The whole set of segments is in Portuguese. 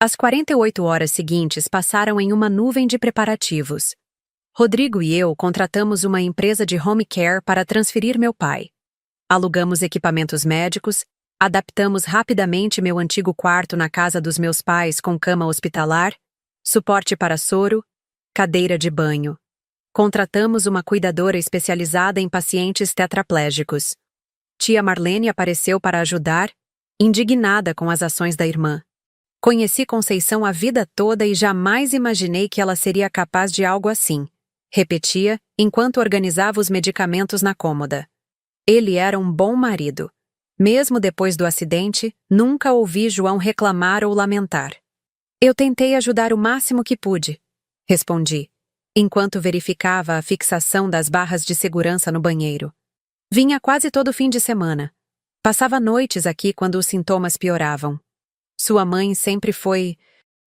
As 48 horas seguintes passaram em uma nuvem de preparativos. Rodrigo e eu contratamos uma empresa de home care para transferir meu pai. Alugamos equipamentos médicos, adaptamos rapidamente meu antigo quarto na casa dos meus pais com cama hospitalar, suporte para soro, cadeira de banho. Contratamos uma cuidadora especializada em pacientes tetraplégicos. Tia Marlene apareceu para ajudar, indignada com as ações da irmã. Conheci Conceição a vida toda e jamais imaginei que ela seria capaz de algo assim, repetia, enquanto organizava os medicamentos na cômoda. Ele era um bom marido. Mesmo depois do acidente, nunca ouvi João reclamar ou lamentar. Eu tentei ajudar o máximo que pude, respondi, enquanto verificava a fixação das barras de segurança no banheiro. Vinha quase todo fim de semana. Passava noites aqui quando os sintomas pioravam. Sua mãe sempre foi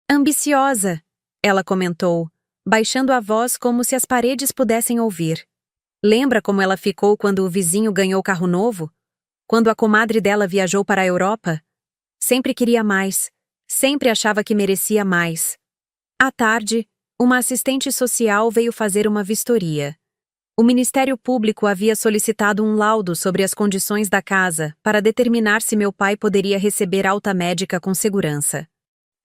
ambiciosa, ela comentou, baixando a voz como se as paredes pudessem ouvir. Lembra como ela ficou quando o vizinho ganhou carro novo? Quando a comadre dela viajou para a Europa? Sempre queria mais. Sempre achava que merecia mais. À tarde, uma assistente social veio fazer uma vistoria. O Ministério Público havia solicitado um laudo sobre as condições da casa para determinar se meu pai poderia receber alta médica com segurança.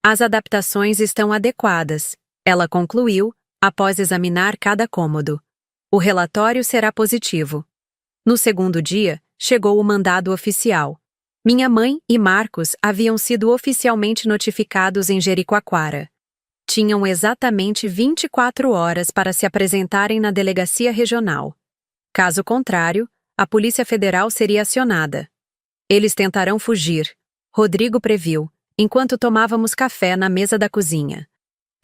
As adaptações estão adequadas, ela concluiu, após examinar cada cômodo. O relatório será positivo. No segundo dia, chegou o mandado oficial. Minha mãe e Marcos haviam sido oficialmente notificados em Jericoacoara. Tinham exatamente 24 horas para se apresentarem na delegacia regional. Caso contrário, a Polícia Federal seria acionada. Eles tentarão fugir, Rodrigo previu, enquanto tomávamos café na mesa da cozinha.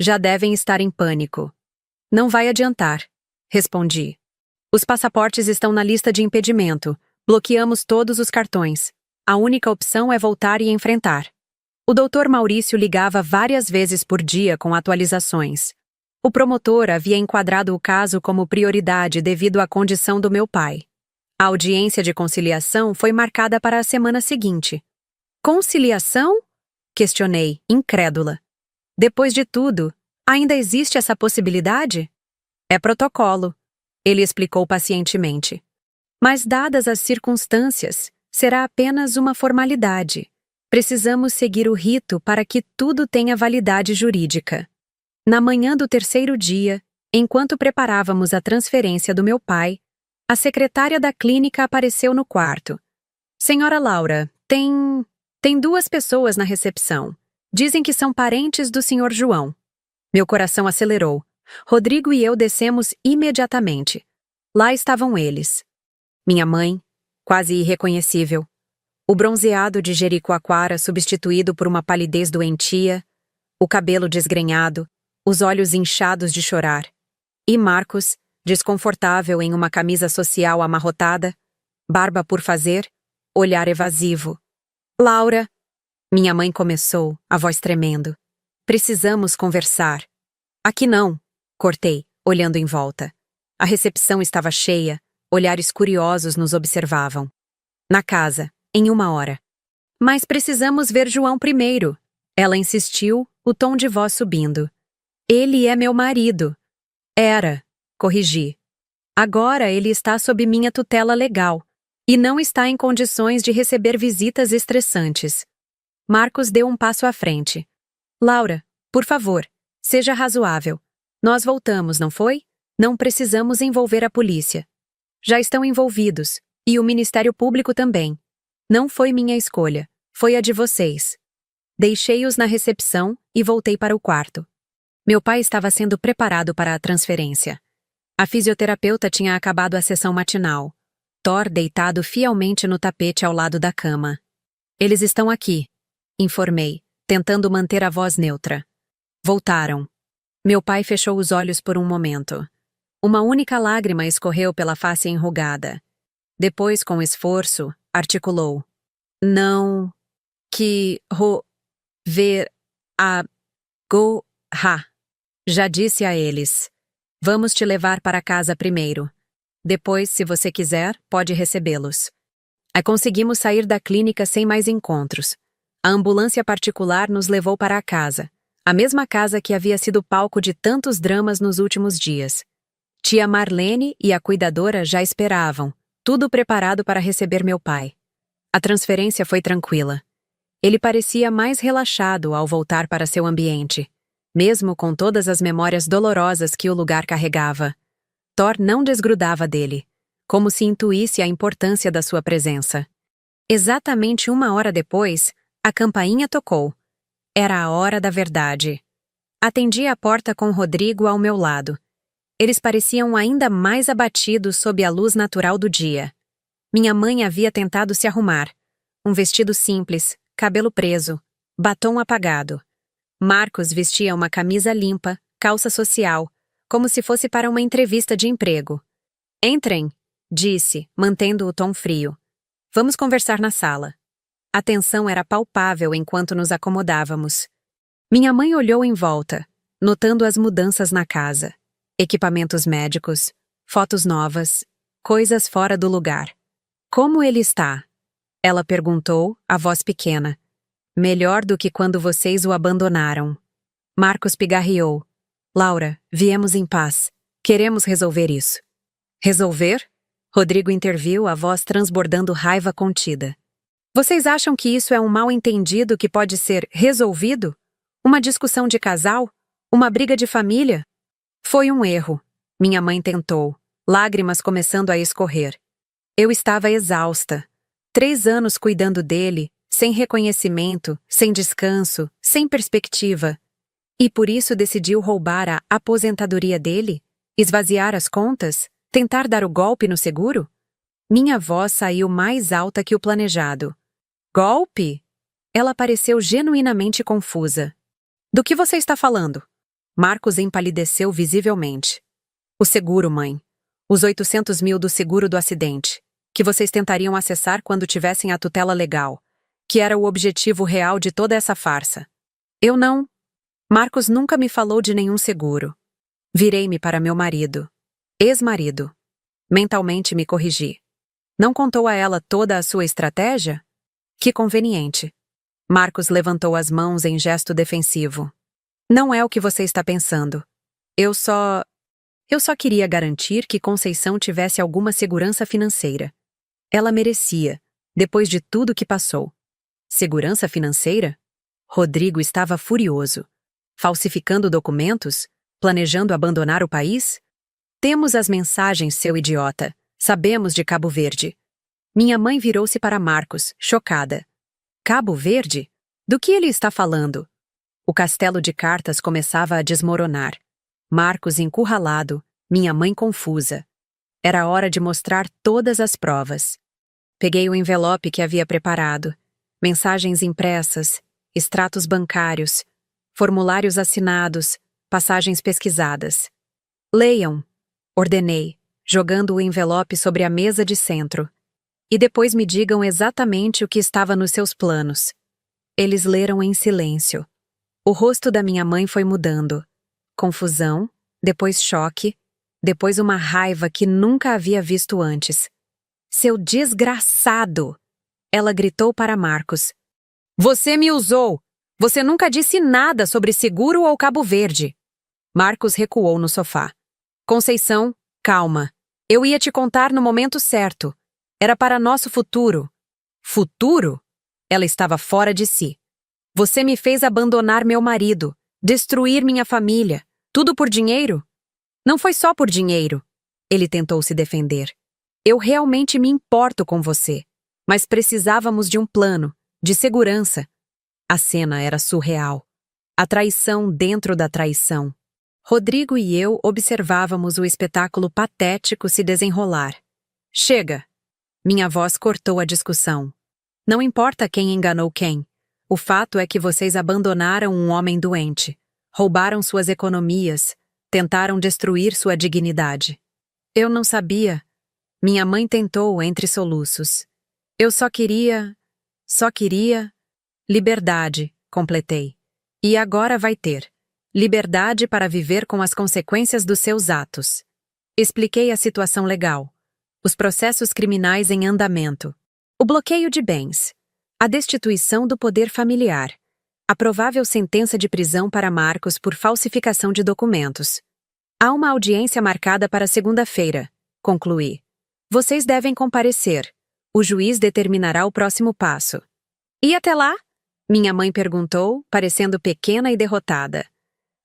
Já devem estar em pânico. Não vai adiantar, respondi. Os passaportes estão na lista de impedimento. Bloqueamos todos os cartões. A única opção é voltar e enfrentar. O Dr. Maurício ligava várias vezes por dia com atualizações. O promotor havia enquadrado o caso como prioridade devido à condição do meu pai. A audiência de conciliação foi marcada para a semana seguinte. Conciliação? Questionei, incrédula. Depois de tudo, ainda existe essa possibilidade? É protocolo, ele explicou pacientemente. Mas dadas as circunstâncias, será apenas uma formalidade. Precisamos seguir o rito para que tudo tenha validade jurídica. Na manhã do terceiro dia, enquanto preparávamos a transferência do meu pai, a secretária da clínica apareceu no quarto. Senhora Laura, tem 2 pessoas na recepção. Dizem que são parentes do Sr. João. Meu coração acelerou. Rodrigo e eu descemos imediatamente. Lá estavam eles. Minha mãe, quase irreconhecível. O bronzeado de Jericoacoara substituído por uma palidez doentia, o cabelo desgrenhado, os olhos inchados de chorar. E Marcos, desconfortável em uma camisa social amarrotada, barba por fazer, olhar evasivo. Laura, minha mãe começou, a voz tremendo. Precisamos conversar. Aqui não, cortei, olhando em volta. A recepção estava cheia, olhares curiosos nos observavam. Na casa, em 1 hora. Mas precisamos ver João primeiro. Ela insistiu, o tom de voz subindo. Ele é meu marido. Era, corrigi. Agora ele está sob minha tutela legal e não está em condições de receber visitas estressantes. Marcos deu um passo à frente. Laura, por favor, seja razoável. Nós voltamos, não foi? Não precisamos envolver a polícia. Já estão envolvidos, e o Ministério Público também. Não foi minha escolha, foi a de vocês. Deixei-os na recepção e voltei para o quarto. Meu pai estava sendo preparado para a transferência. A fisioterapeuta tinha acabado a sessão matinal. Thor deitado fielmente no tapete ao lado da cama. Eles estão aqui, informei, tentando manter a voz neutra. Voltaram. Meu pai fechou os olhos por um momento. Uma única lágrima escorreu pela face enrugada. Depois, com esforço, articulou. Não. Ver. Já disse a eles. Vamos te levar para casa primeiro. Depois, se você quiser, pode recebê-los. Aí conseguimos sair da clínica sem mais encontros. A ambulância particular nos levou para a casa, a mesma casa que havia sido palco de tantos dramas nos últimos dias. Tia Marlene e a cuidadora já esperavam, tudo preparado para receber meu pai. A transferência foi tranquila. Ele parecia mais relaxado ao voltar para seu ambiente, mesmo com todas as memórias dolorosas que o lugar carregava. Thor não desgrudava dele, como se intuísse a importância da sua presença. Exatamente 1 hora depois, a campainha tocou. Era a hora da verdade. Atendi a porta com Rodrigo ao meu lado. Eles pareciam ainda mais abatidos sob a luz natural do dia. Minha mãe havia tentado se arrumar. Um vestido simples, cabelo preso, batom apagado. Marcos vestia uma camisa limpa, calça social, como se fosse para uma entrevista de emprego. "Entrem", disse, mantendo o tom frio. "Vamos conversar na sala." A tensão era palpável enquanto nos acomodávamos. Minha mãe olhou em volta, notando as mudanças na casa. Equipamentos médicos, fotos novas, coisas fora do lugar. "Como ele está?" Ela perguntou, a voz pequena. "Melhor do que quando vocês o abandonaram." Marcos pigarreou. "Laura, viemos em paz. Queremos resolver isso." "Resolver?" Rodrigo interviu, a voz transbordando raiva contida. "Vocês acham que isso é um mal-entendido que pode ser resolvido? Uma discussão de casal? Uma briga de família?" "Foi um erro." Minha mãe tentou, lágrimas começando a escorrer. Eu estava exausta. 3 anos cuidando dele, sem reconhecimento, sem descanso, sem perspectiva. E por isso decidiu roubar a aposentadoria dele? Esvaziar as contas? Tentar dar o golpe no seguro? Minha voz saiu mais alta que o planejado. "Golpe?" Ela pareceu genuinamente confusa. "Do que você está falando?" Marcos empalideceu visivelmente. "O seguro, mãe. Os 800 mil do seguro do acidente, que vocês tentariam acessar quando tivessem a tutela legal, que era o objetivo real de toda essa farsa. Eu não. Marcos nunca me falou de nenhum seguro." Virei-me para meu marido. Ex-marido. Mentalmente me corrigi. "Não contou a ela toda a sua estratégia?" "Que conveniente." Marcos levantou as mãos em gesto defensivo. "Não é o que você está pensando. Eu só queria garantir que Conceição tivesse alguma segurança financeira. Ela merecia, depois de tudo que passou." "Segurança financeira?" Rodrigo estava furioso. "Falsificando documentos? Planejando abandonar o país?" "Temos as mensagens, seu idiota. Sabemos de Cabo Verde." Minha mãe virou-se para Marcos, chocada. "Cabo Verde? Do que ele está falando?" O castelo de cartas começava a desmoronar. Marcos encurralado, minha mãe confusa. Era hora de mostrar todas as provas. Peguei o envelope que havia preparado. Mensagens impressas, extratos bancários, formulários assinados, passagens pesquisadas. "Leiam", ordenei, jogando o envelope sobre a mesa de centro. "E depois me digam exatamente o que estava nos seus planos." Eles leram em silêncio. O rosto da minha mãe foi mudando. Confusão, depois choque, depois uma raiva que nunca havia visto antes. "Seu desgraçado!" Ela gritou para Marcos. "Você me usou! Você nunca disse nada sobre seguro ou Cabo Verde." Marcos recuou no sofá. "Conceição, calma. Eu ia te contar no momento certo. Era para nosso futuro." "Futuro?" Ela estava fora de si. "Você me fez abandonar meu marido, destruir minha família. Tudo por dinheiro?" "Não foi só por dinheiro." Ele tentou se defender. "Eu realmente me importo com você. Mas precisávamos de um plano, de segurança." A cena era surreal. A traição dentro da traição. Rodrigo e eu observávamos o espetáculo patético se desenrolar. "Chega!" Minha voz cortou a discussão. "Não importa quem enganou quem. O fato é que vocês abandonaram um homem doente, roubaram suas economias, tentaram destruir sua dignidade." "Eu não sabia." Minha mãe tentou entre soluços. "Eu só queria... Liberdade", completei. "E agora vai ter. Liberdade para viver com as consequências dos seus atos." Expliquei a situação legal. Os processos criminais em andamento. O bloqueio de bens. A destituição do poder familiar. A provável sentença de prisão para Marcos por falsificação de documentos. Há uma audiência marcada para segunda-feira, concluí. Vocês devem comparecer. O juiz determinará o próximo passo. E até lá? Minha mãe perguntou, parecendo pequena e derrotada.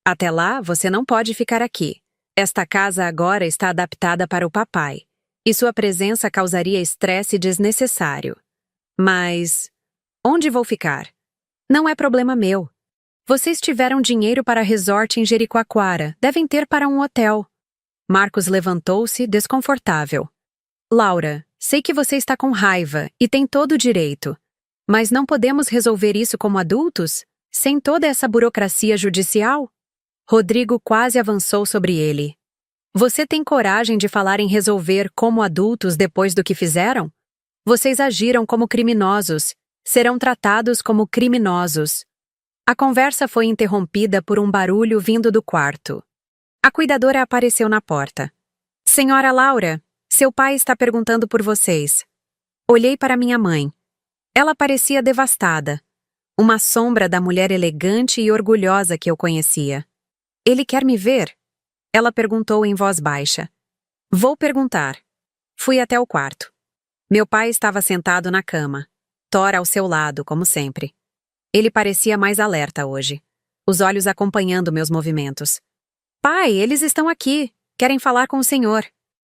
Até lá, você não pode ficar aqui. Esta casa agora está adaptada para o papai, e sua presença causaria estresse desnecessário. Mas onde vou ficar? Não é problema meu. Vocês tiveram dinheiro para resort em Jericoacoara, devem ter para um hotel. Marcos levantou-se, desconfortável. Laura, sei que você está com raiva e tem todo o direito. Mas não podemos resolver isso como adultos? Sem toda essa burocracia judicial? Rodrigo quase avançou sobre ele. Você tem coragem de falar em resolver como adultos depois do que fizeram? Vocês agiram como criminosos. Serão tratados como criminosos. A conversa foi interrompida por um barulho vindo do quarto. A cuidadora apareceu na porta. Senhora Laura, seu pai está perguntando por vocês. Olhei para minha mãe. Ela parecia devastada. Uma sombra da mulher elegante e orgulhosa que eu conhecia. Ele quer me ver? Ela perguntou em voz baixa. Vou perguntar. Fui até o quarto. Meu pai estava sentado na cama. Thor ao seu lado, como sempre. Ele parecia mais alerta hoje, os olhos acompanhando meus movimentos. Pai, eles estão aqui. Querem falar com o senhor.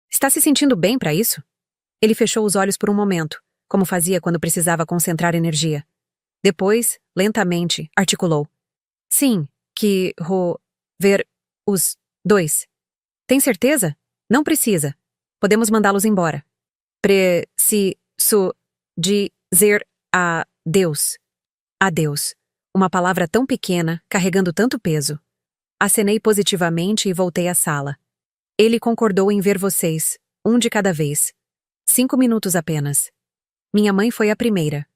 Está se sentindo bem para isso? Ele fechou os olhos por um momento, como fazia quando precisava concentrar energia. Depois, lentamente, articulou. Sim, ver os dois. Tem certeza? Não precisa. Podemos mandá-los embora. Preciso dizer adeus. Adeus. Uma palavra tão pequena, carregando tanto peso. Acenei positivamente e voltei à sala. Ele concordou em ver vocês, um de cada vez. 5 minutos apenas. Minha mãe foi a primeira.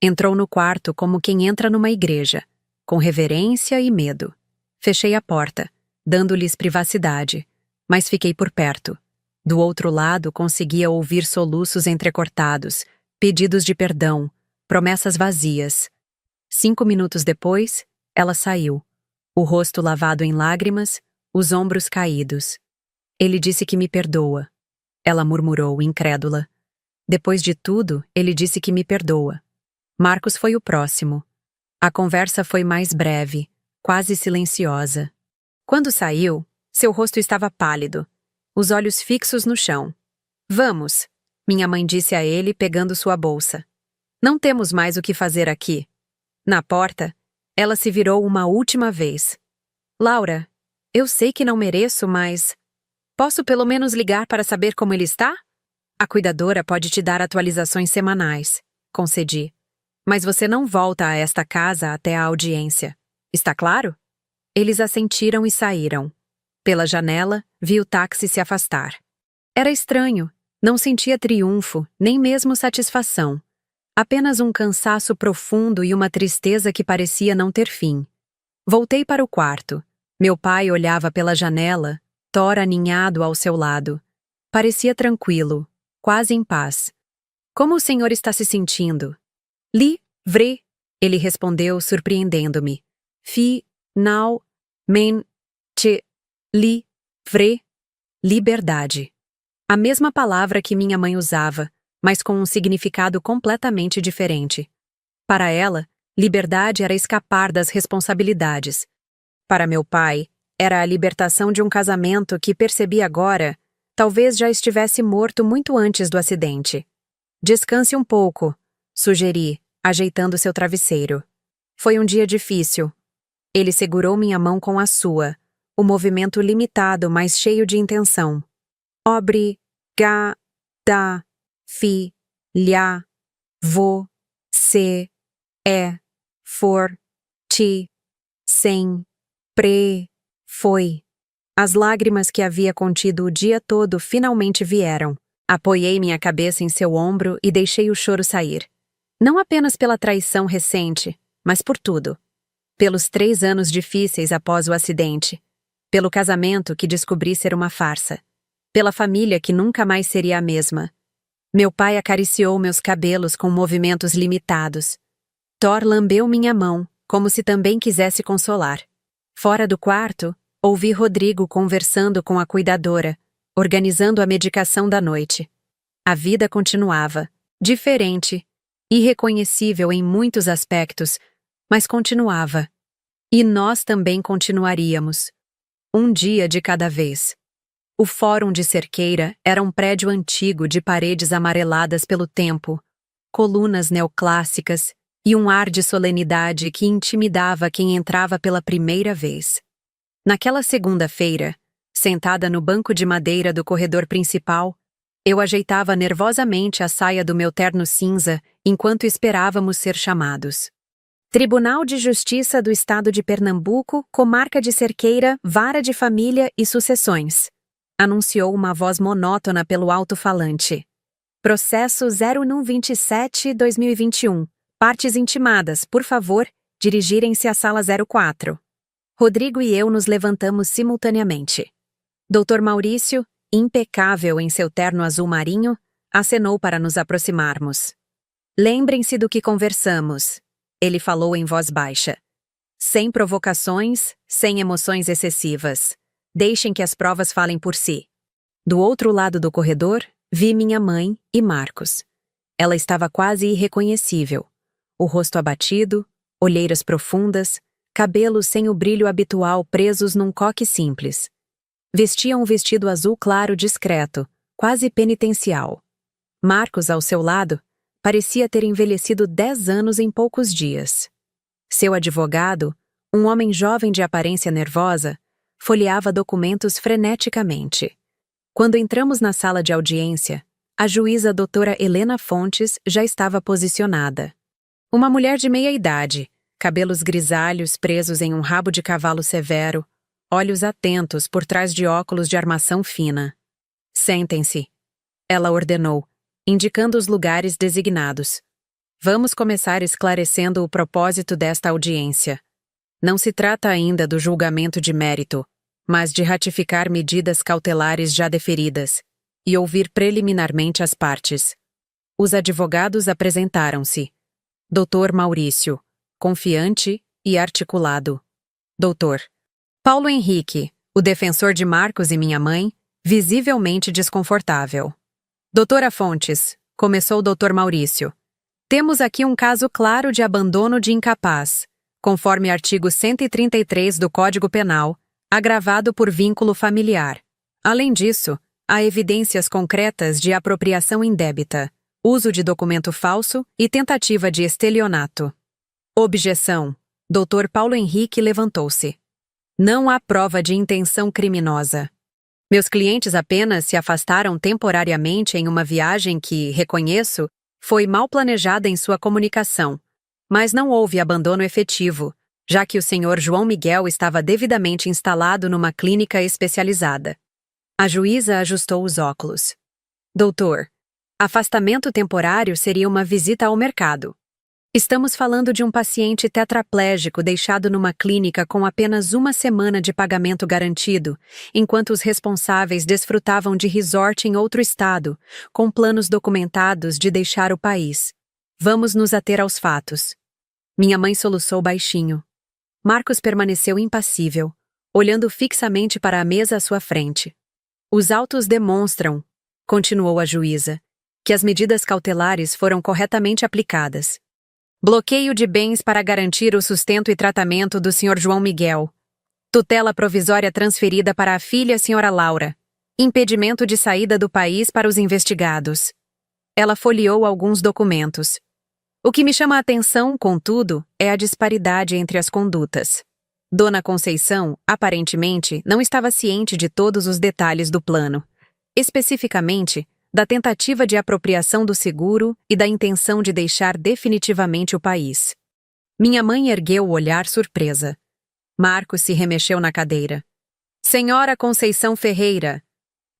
Entrou no quarto como quem entra numa igreja, com reverência e medo. Fechei a porta, dando-lhes privacidade, mas fiquei por perto. Do outro lado conseguia ouvir soluços entrecortados, pedidos de perdão, promessas vazias. 5 minutos depois, ela saiu, o rosto lavado em lágrimas, os ombros caídos. Ele disse que me perdoa. Ela murmurou, incrédula. Depois de tudo, ele disse que me perdoa. Marcos foi o próximo. A conversa foi mais breve, quase silenciosa. Quando saiu, seu rosto estava pálido, os olhos fixos no chão. Vamos, minha mãe disse a ele, pegando sua bolsa. Não temos mais o que fazer aqui. Na porta, ela se virou uma última vez. Laura, eu sei que não mereço, mas... Posso pelo menos ligar para saber como ele está? A cuidadora pode te dar atualizações semanais, concedi. Mas você não volta a esta casa até a audiência. Está claro? Eles assentiram e saíram. Pela janela, vi o táxi se afastar. Era estranho. Não sentia triunfo, nem mesmo satisfação. Apenas um cansaço profundo e uma tristeza que parecia não ter fim. Voltei para o quarto. Meu pai olhava pela janela, Thor aninhado ao seu lado. Parecia tranquilo, quase em paz. Como o senhor está se sentindo? Livre, ele respondeu, surpreendendo-me. Finalmente livre. Liberdade. A mesma palavra que minha mãe usava, mas com um significado completamente diferente. Para ela, liberdade era escapar das responsabilidades. Para meu pai, era a libertação de um casamento que percebi agora, talvez já estivesse morto muito antes do acidente. Descanse um pouco, sugeri, ajeitando seu travesseiro. Foi um dia difícil. Ele segurou minha mão com a sua, o movimento limitado, mas cheio de intenção. Obrigada, filha. Você é forte. Sempre foi. As lágrimas que havia contido o dia todo finalmente vieram. Apoiei minha cabeça em seu ombro e deixei o choro sair. Não apenas pela traição recente, mas por tudo. Pelos 3 anos difíceis após o acidente. Pelo casamento que descobri ser uma farsa. Pela família que nunca mais seria a mesma. Meu pai acariciou meus cabelos com movimentos limitados. Thor lambeu minha mão, como se também quisesse consolar. Fora do quarto, ouvi Rodrigo conversando com a cuidadora, organizando a medicação da noite. A vida continuava, diferente, irreconhecível em muitos aspectos, mas continuava. E nós também continuaríamos. Um dia de cada vez. O Fórum de Cerqueira era um prédio antigo de paredes amareladas pelo tempo, colunas neoclássicas e um ar de solenidade que intimidava quem entrava pela primeira vez. Naquela segunda-feira, sentada no banco de madeira do corredor principal, eu ajeitava nervosamente a saia do meu terno cinza enquanto esperávamos ser chamados. Tribunal de Justiça do Estado de Pernambuco, Comarca de Cerqueira, Vara de Família e Sucessões, anunciou uma voz monótona pelo alto-falante. Processo 0127-2021. Partes intimadas, por favor, dirigirem-se à sala 04. Rodrigo e eu nos levantamos simultaneamente. Dr. Maurício, impecável em seu terno azul marinho, acenou para nos aproximarmos. Lembrem-se do que conversamos, ele falou em voz baixa. Sem provocações, sem emoções excessivas. Deixem que as provas falem por si. Do outro lado do corredor, vi minha mãe e Marcos. Ela estava quase irreconhecível. O rosto abatido, olheiras profundas, cabelos sem o brilho habitual presos num coque simples. Vestia um vestido azul claro discreto, quase penitencial. Marcos, ao seu lado, parecia ter envelhecido 10 anos em poucos dias. Seu advogado, um homem jovem de aparência nervosa, folheava documentos freneticamente. Quando entramos na sala de audiência, a juíza doutora Helena Fontes já estava posicionada. Uma mulher de meia idade, cabelos grisalhos presos em um rabo de cavalo severo, olhos atentos por trás de óculos de armação fina. Sentem-se, ela ordenou, indicando os lugares designados. Vamos começar esclarecendo o propósito desta audiência. Não se trata ainda do julgamento de mérito, mas de ratificar medidas cautelares já deferidas e ouvir preliminarmente as partes. Os advogados apresentaram-se. Dr. Maurício, confiante e articulado. Dr. Paulo Henrique, o defensor de Marcos e minha mãe, visivelmente desconfortável. Doutora Fontes, começou o Dr. Maurício. Temos aqui um caso claro de abandono de incapaz, conforme artigo 133 do Código Penal, agravado por vínculo familiar. Além disso, há evidências concretas de apropriação indébita, uso de documento falso e tentativa de estelionato. Objeção. Dr. Paulo Henrique levantou-se. Não há prova de intenção criminosa. Meus clientes apenas se afastaram temporariamente em uma viagem que, reconheço, foi mal planejada em sua comunicação, mas não houve abandono efetivo, já que o Sr. João Miguel estava devidamente instalado numa clínica especializada. A juíza ajustou os óculos. Doutor, afastamento temporário seria uma visita ao mercado. Estamos falando de um paciente tetraplégico deixado numa clínica com apenas 1 semana de pagamento garantido, enquanto os responsáveis desfrutavam de resort em outro estado, com planos documentados de deixar o país. Vamos nos ater aos fatos. Minha mãe soluçou baixinho. Marcos permaneceu impassível, olhando fixamente para a mesa à sua frente. Os autos demonstram, continuou a juíza, que as medidas cautelares foram corretamente aplicadas. Bloqueio de bens para garantir o sustento e tratamento do Sr. João Miguel. Tutela provisória transferida para a filha Sra. Laura. Impedimento de saída do país para os investigados. Ela folheou alguns documentos. O que me chama a atenção, contudo, é a disparidade entre as condutas. Dona Conceição, aparentemente, não estava ciente de todos os detalhes do plano. Especificamente, da tentativa de apropriação do seguro e da intenção de deixar definitivamente o país. Minha mãe ergueu o olhar surpresa. Marcos se remexeu na cadeira. Senhora Conceição Ferreira.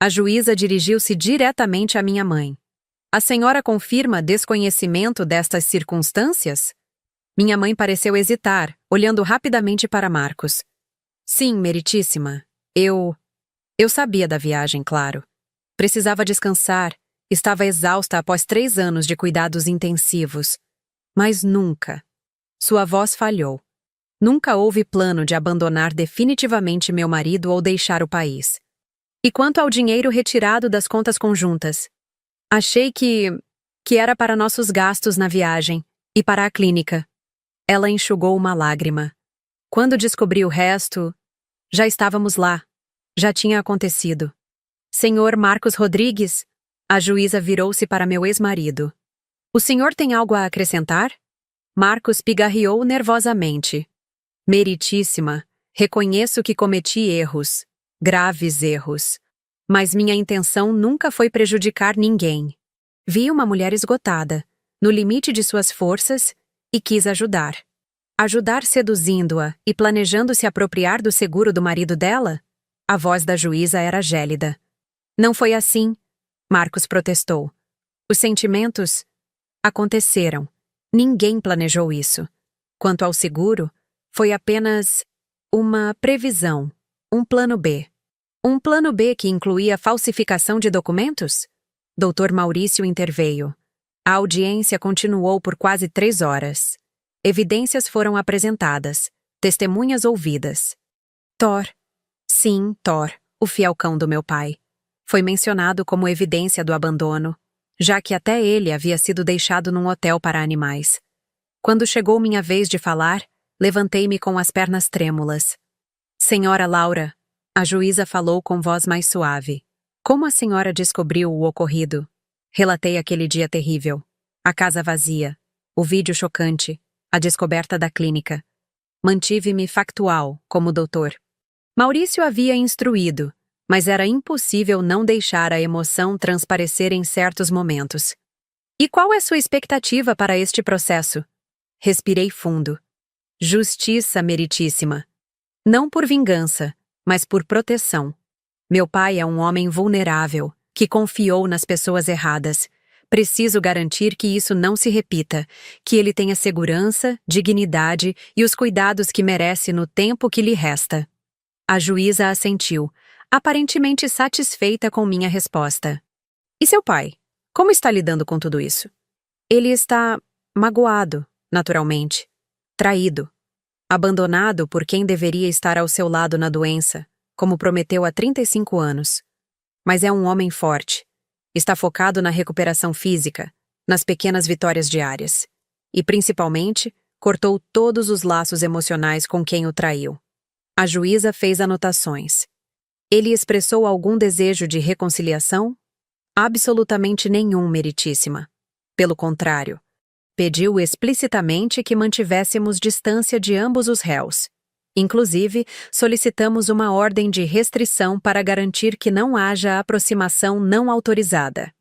A juíza dirigiu-se diretamente à minha mãe. A senhora confirma desconhecimento destas circunstâncias? Minha mãe pareceu hesitar, olhando rapidamente para Marcos. Sim, meritíssima. Eu sabia da viagem, claro. Precisava descansar, estava exausta após 3 anos de cuidados intensivos. Mas nunca, Sua voz falhou. Nunca houve plano de abandonar definitivamente meu marido ou deixar o país. E quanto ao dinheiro retirado das contas conjuntas? Achei que era para nossos gastos na viagem e para a clínica. Ela enxugou uma lágrima. Quando descobri o resto, já estávamos lá. Já tinha acontecido. Senhor Marcos Rodrigues? A juíza virou-se para meu ex-marido. O senhor tem algo a acrescentar? Marcos pigarreou nervosamente. Meritíssima, reconheço que cometi erros, graves erros. Mas minha intenção nunca foi prejudicar ninguém. Vi uma mulher esgotada, no limite de suas forças, e quis ajudar. Ajudar seduzindo-a e planejando se apropriar do seguro do marido dela? A voz da juíza era gélida. Não foi assim, Marcos protestou. Os sentimentos aconteceram. Ninguém planejou isso. Quanto ao seguro, foi apenas uma previsão, um plano B. Um plano B que incluía falsificação de documentos? Dr. Maurício interveio. A audiência continuou por quase 3 horas. Evidências foram apresentadas, testemunhas ouvidas. Thor. Sim, Thor, o fiel cão do meu pai. Foi mencionado como evidência do abandono, já que até ele havia sido deixado num hotel para animais. Quando chegou minha vez de falar, levantei-me com as pernas trêmulas. Senhora Laura, a juíza falou com voz mais suave. Como a senhora descobriu o ocorrido? Relatei aquele dia terrível. A casa vazia, o vídeo chocante, a descoberta da clínica. Mantive-me factual, como doutor. Maurício havia instruído, mas era impossível não deixar a emoção transparecer em certos momentos. E qual é sua expectativa para este processo? Respirei fundo. Justiça meritíssima. Não por vingança, mas por proteção. Meu pai é um homem vulnerável, que confiou nas pessoas erradas. Preciso garantir que isso não se repita, que ele tenha segurança, dignidade e os cuidados que merece no tempo que lhe resta. A juíza assentiu, aparentemente satisfeita com minha resposta. E seu pai? Como está lidando com tudo isso? Ele está magoado, naturalmente. Traído. Abandonado por quem deveria estar ao seu lado na doença, como prometeu há 35 anos. Mas é um homem forte. Está focado na recuperação física, nas pequenas vitórias diárias. E, principalmente, cortou todos os laços emocionais com quem o traiu. A juíza fez anotações. Ele expressou algum desejo de reconciliação? Absolutamente nenhum, meritíssima. Pelo contrário, pediu explicitamente que mantivéssemos distância de ambos os réus. Inclusive, solicitamos uma ordem de restrição para garantir que não haja aproximação não autorizada.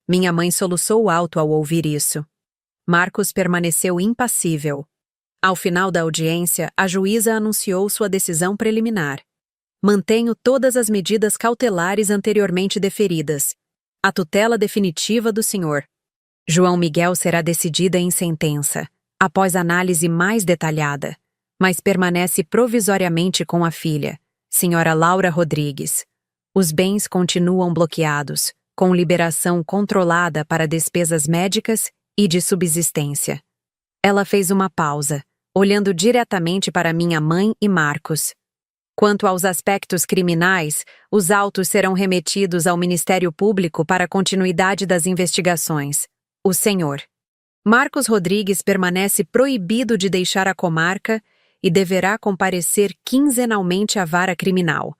Minha mãe soluçou alto ao ouvir isso. Marcos permaneceu impassível. Ao final da audiência, a juíza anunciou sua decisão preliminar. Mantenho todas as medidas cautelares anteriormente deferidas. A tutela definitiva do senhor João Miguel será decidida em sentença, após análise mais detalhada, mas permanece provisoriamente com a filha, senhora Laura Rodrigues. Os bens continuam bloqueados, com liberação controlada para despesas médicas e de subsistência. Ela fez uma pausa, olhando diretamente para minha mãe e Marcos. Quanto aos aspectos criminais, os autos serão remetidos ao Ministério Público para a continuidade das investigações. O senhor Marcos Rodrigues permanece proibido de deixar a comarca e deverá comparecer quinzenalmente à vara criminal.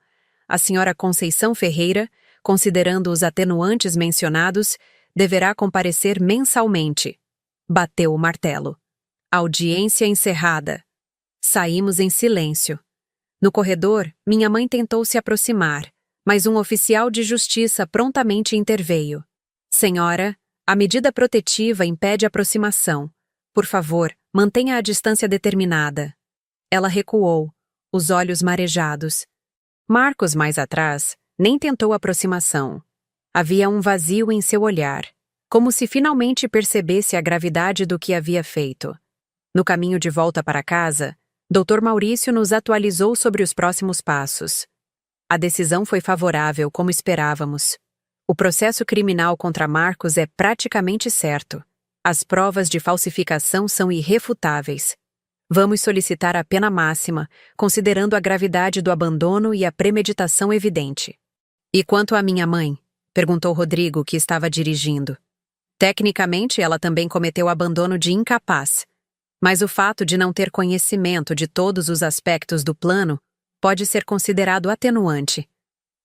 A senhora Conceição Ferreira, considerando os atenuantes mencionados, deverá comparecer mensalmente. Bateu o martelo. Audiência encerrada. Saímos em silêncio. No corredor, minha mãe tentou se aproximar, mas um oficial de justiça prontamente interveio. Senhora, a medida protetiva impede aproximação. Por favor, mantenha a distância determinada. Ela recuou, os olhos marejados. Marcos, mais atrás, nem tentou aproximação. Havia um vazio em seu olhar, como se finalmente percebesse a gravidade do que havia feito. No caminho de volta para casa, Dr. Maurício nos atualizou sobre os próximos passos. A decisão foi favorável, como esperávamos. O processo criminal contra Marcos é praticamente certo. As provas de falsificação são irrefutáveis. Vamos solicitar a pena máxima, considerando a gravidade do abandono e a premeditação evidente. E quanto à minha mãe? Perguntou Rodrigo, que estava dirigindo. Tecnicamente, ela também cometeu abandono de incapaz, mas o fato de não ter conhecimento de todos os aspectos do plano pode ser considerado atenuante.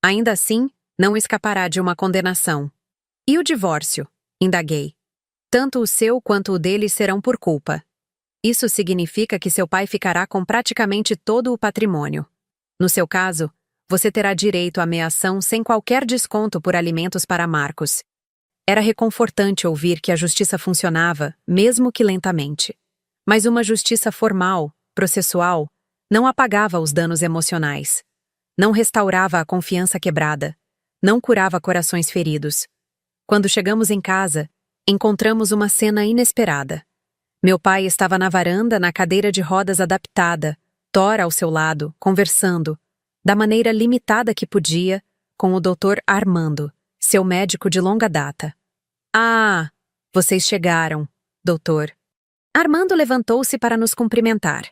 Ainda assim, não escapará de uma condenação. E o divórcio? Indaguei. Tanto o seu quanto o dele serão por culpa. Isso significa que seu pai ficará com praticamente todo o patrimônio. No seu caso, você terá direito à meação sem qualquer desconto por alimentos para Marcos. Era reconfortante ouvir que a justiça funcionava, mesmo que lentamente. Mas uma justiça formal, processual, não apagava os danos emocionais. Não restaurava a confiança quebrada. Não curava corações feridos. Quando chegamos em casa, encontramos uma cena inesperada. Meu pai estava na varanda, na cadeira de rodas adaptada, Thor ao seu lado, conversando, da maneira limitada que podia, com o Dr. Armando, seu médico de longa data. Ah, vocês chegaram, doutor. Armando levantou-se para nos cumprimentar.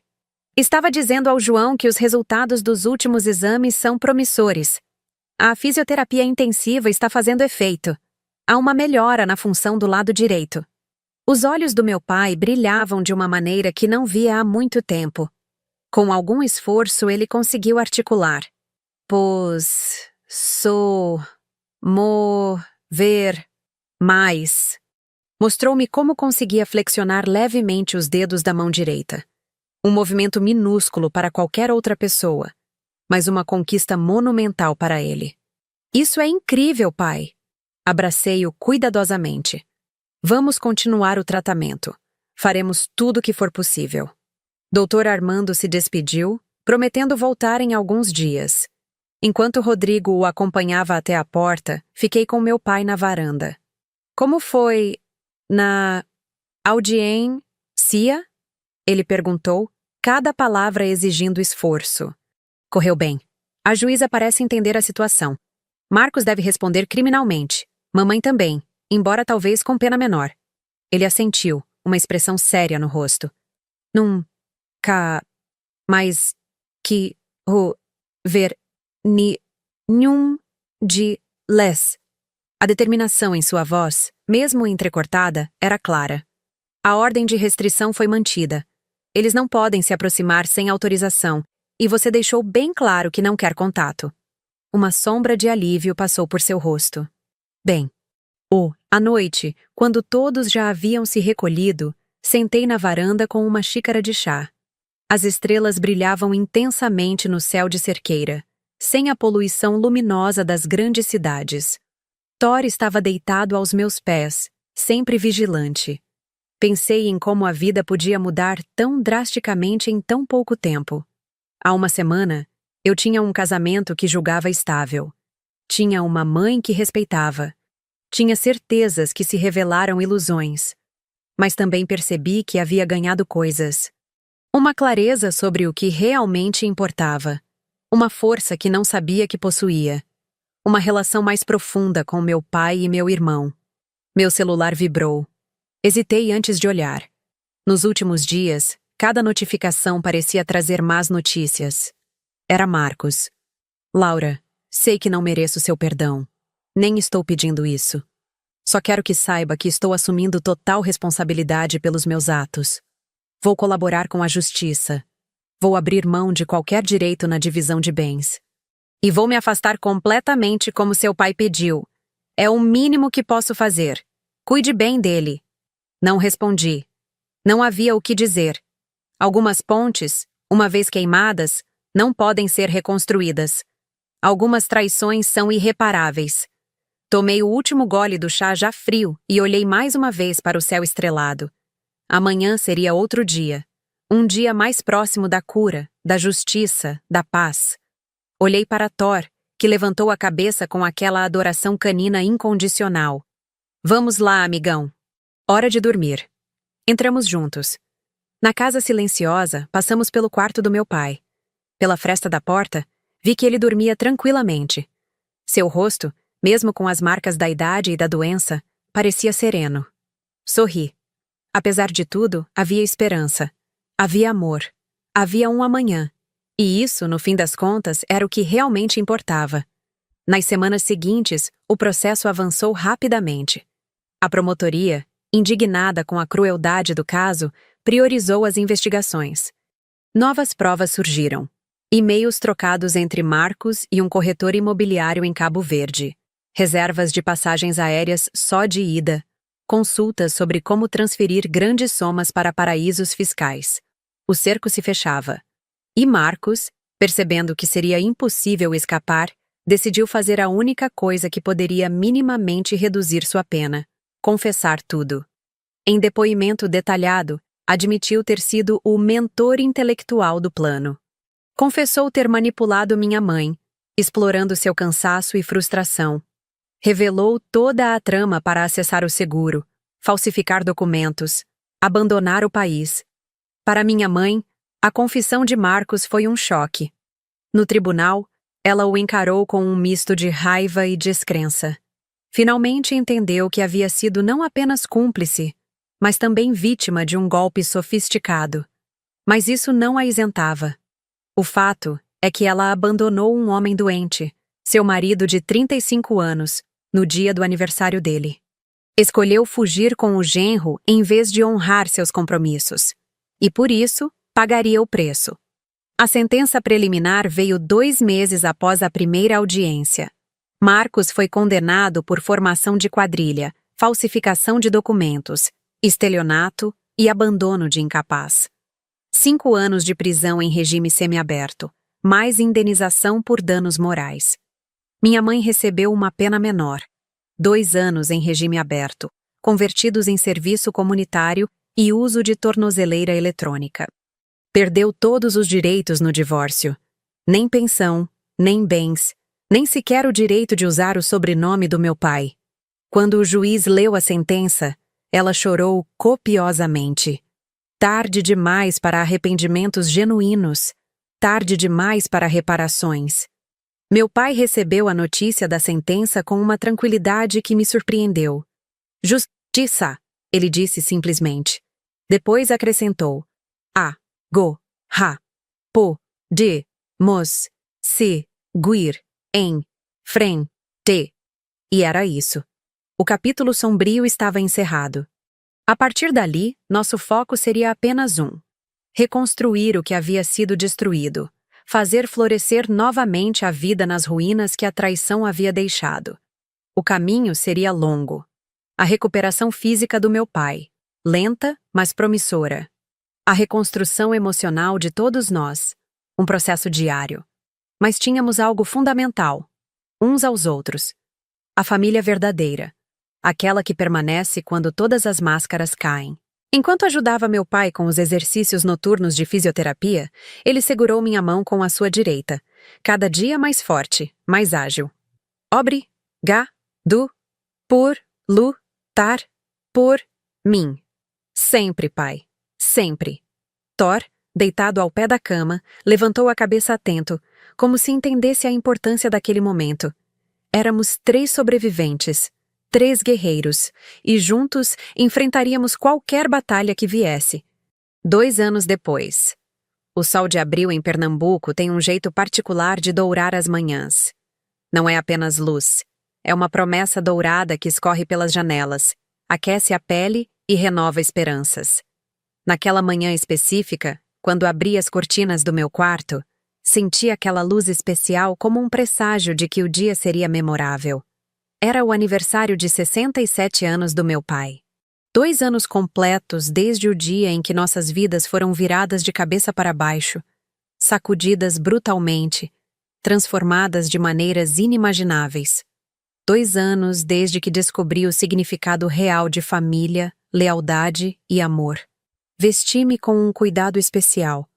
Estava dizendo ao João que os resultados dos últimos exames são promissores. A fisioterapia intensiva está fazendo efeito. Há uma melhora na função do lado direito. Os olhos do meu pai brilhavam de uma maneira que não via há muito tempo. Com algum esforço, ele conseguiu articular. Mover mais. Mostrou-me como conseguia flexionar levemente os dedos da mão direita. Um movimento minúsculo para qualquer outra pessoa, mas uma conquista monumental para ele. Isso é incrível, pai. Abracei-o cuidadosamente. Vamos continuar o tratamento. Faremos tudo o que for possível. Dr. Armando se despediu, prometendo voltar em alguns dias. Enquanto Rodrigo o acompanhava até a porta, fiquei com meu pai na varanda. Como foi na audiência? Ele perguntou, cada palavra exigindo esforço. Correu bem. A juíza parece entender a situação. Marcos deve responder criminalmente. Mamãe também, embora talvez com pena menor. Ele assentiu, uma expressão séria no rosto. Nunca mais que ver nenhum de les. A determinação em sua voz, mesmo entrecortada, era clara. A ordem de restrição foi mantida. Eles não podem se aproximar sem autorização, e você deixou bem claro que não quer contato. Uma sombra de alívio passou por seu rosto. Bem, à noite, quando todos já haviam se recolhido, sentei na varanda com uma xícara de chá. As estrelas brilhavam intensamente no céu de Cerqueira, sem a poluição luminosa das grandes cidades. Thor estava deitado aos meus pés, sempre vigilante. Pensei em como a vida podia mudar tão drasticamente em tão pouco tempo. Há uma semana, eu tinha um casamento que julgava estável. Tinha uma mãe que respeitava. Tinha certezas que se revelaram ilusões. Mas também percebi que havia ganhado coisas. Uma clareza sobre o que realmente importava. Uma força que não sabia que possuía. Uma relação mais profunda com meu pai e meu irmão. Meu celular vibrou. Hesitei antes de olhar. Nos últimos dias, cada notificação parecia trazer más notícias. Era Marcos. Laura, sei que não mereço seu perdão. Nem estou pedindo isso. Só quero que saiba que estou assumindo total responsabilidade pelos meus atos. Vou colaborar com a justiça. Vou abrir mão de qualquer direito na divisão de bens. E vou me afastar completamente como seu pai pediu. É o mínimo que posso fazer. Cuide bem dele. Não respondi. Não havia o que dizer. Algumas pontes, uma vez queimadas, não podem ser reconstruídas. Algumas traições são irreparáveis. Tomei o último gole do chá já frio e olhei mais uma vez para o céu estrelado. Amanhã seria outro dia. Um dia mais próximo da cura, da justiça, da paz. Olhei para Thor, que levantou a cabeça com aquela adoração canina incondicional. Vamos lá, amigão. Hora de dormir. Entramos juntos. Na casa silenciosa, passamos pelo quarto do meu pai. Pela fresta da porta, vi que ele dormia tranquilamente. Seu rosto, mesmo com as marcas da idade e da doença, parecia sereno. Sorri. Apesar de tudo, havia esperança. Havia amor. Havia um amanhã. E isso, no fim das contas, era o que realmente importava. Nas semanas seguintes, o processo avançou rapidamente. A promotoria, indignada com a crueldade do caso, priorizou as investigações. Novas provas surgiram. E-mails trocados entre Marcos e um corretor imobiliário em Cabo Verde. Reservas de passagens aéreas só de ida. Consultas sobre como transferir grandes somas para paraísos fiscais. O cerco se fechava. E Marcos, percebendo que seria impossível escapar, decidiu fazer a única coisa que poderia minimamente reduzir sua pena: confessar tudo. Em depoimento detalhado, admitiu ter sido o mentor intelectual do plano. Confessou ter manipulado minha mãe, explorando seu cansaço e frustração. Revelou toda a trama para acessar o seguro, falsificar documentos, abandonar o país. Para minha mãe, a confissão de Marcos foi um choque. No tribunal, ela o encarou com um misto de raiva e descrença. Finalmente entendeu que havia sido não apenas cúmplice, mas também vítima de um golpe sofisticado. Mas isso não a isentava. O fato é que ela abandonou um homem doente, seu marido de 35 anos, no dia do aniversário dele. Escolheu fugir com o genro em vez de honrar seus compromissos. E por isso, pagaria o preço. A sentença preliminar veio 2 meses após a primeira audiência. Marcos foi condenado por formação de quadrilha, falsificação de documentos, estelionato e abandono de incapaz. 5 anos de prisão em regime semiaberto, mais indenização por danos morais. Minha mãe recebeu uma pena menor. 2 anos em regime aberto, convertidos em serviço comunitário e uso de tornozeleira eletrônica. Perdeu todos os direitos no divórcio. Nem pensão, nem bens, nem sequer o direito de usar o sobrenome do meu pai. Quando o juiz leu a sentença, ela chorou copiosamente. Tarde demais para arrependimentos genuínos. Tarde demais para reparações. Meu pai recebeu a notícia da sentença com uma tranquilidade que me surpreendeu. Justiça, ele disse simplesmente. Depois acrescentou: podemos seguir em frente. E era isso. O capítulo sombrio estava encerrado. A partir dali, nosso foco seria apenas um: reconstruir o que havia sido destruído, fazer florescer novamente a vida nas ruínas que a traição havia deixado. O caminho seria longo. A recuperação física do meu pai, lenta, mas promissora. A reconstrução emocional de todos nós, um processo diário. Mas tínhamos algo fundamental, uns aos outros. A família verdadeira, aquela que permanece quando todas as máscaras caem. Enquanto ajudava meu pai com os exercícios noturnos de fisioterapia, ele segurou minha mão com a sua direita, cada dia mais forte, mais ágil. Obrigado por lutar por mim. Sempre, pai. Sempre. Thor, deitado ao pé da cama, levantou a cabeça atento, como se entendesse a importância daquele momento. Éramos 3 sobreviventes, 3 guerreiros, e juntos enfrentaríamos qualquer batalha que viesse. 2 anos depois. O sol de abril em Pernambuco tem um jeito particular de dourar as manhãs. Não é apenas luz, é uma promessa dourada que escorre pelas janelas, aquece a pele e renova esperanças. Naquela manhã específica, quando abri as cortinas do meu quarto, senti aquela luz especial como um presságio de que o dia seria memorável. Era o aniversário de 67 anos do meu pai. 2 anos completos desde o dia em que nossas vidas foram viradas de cabeça para baixo, sacudidas brutalmente, transformadas de maneiras inimagináveis. 2 anos desde que descobri o significado real de família, lealdade e amor. Vesti-me com um cuidado especial.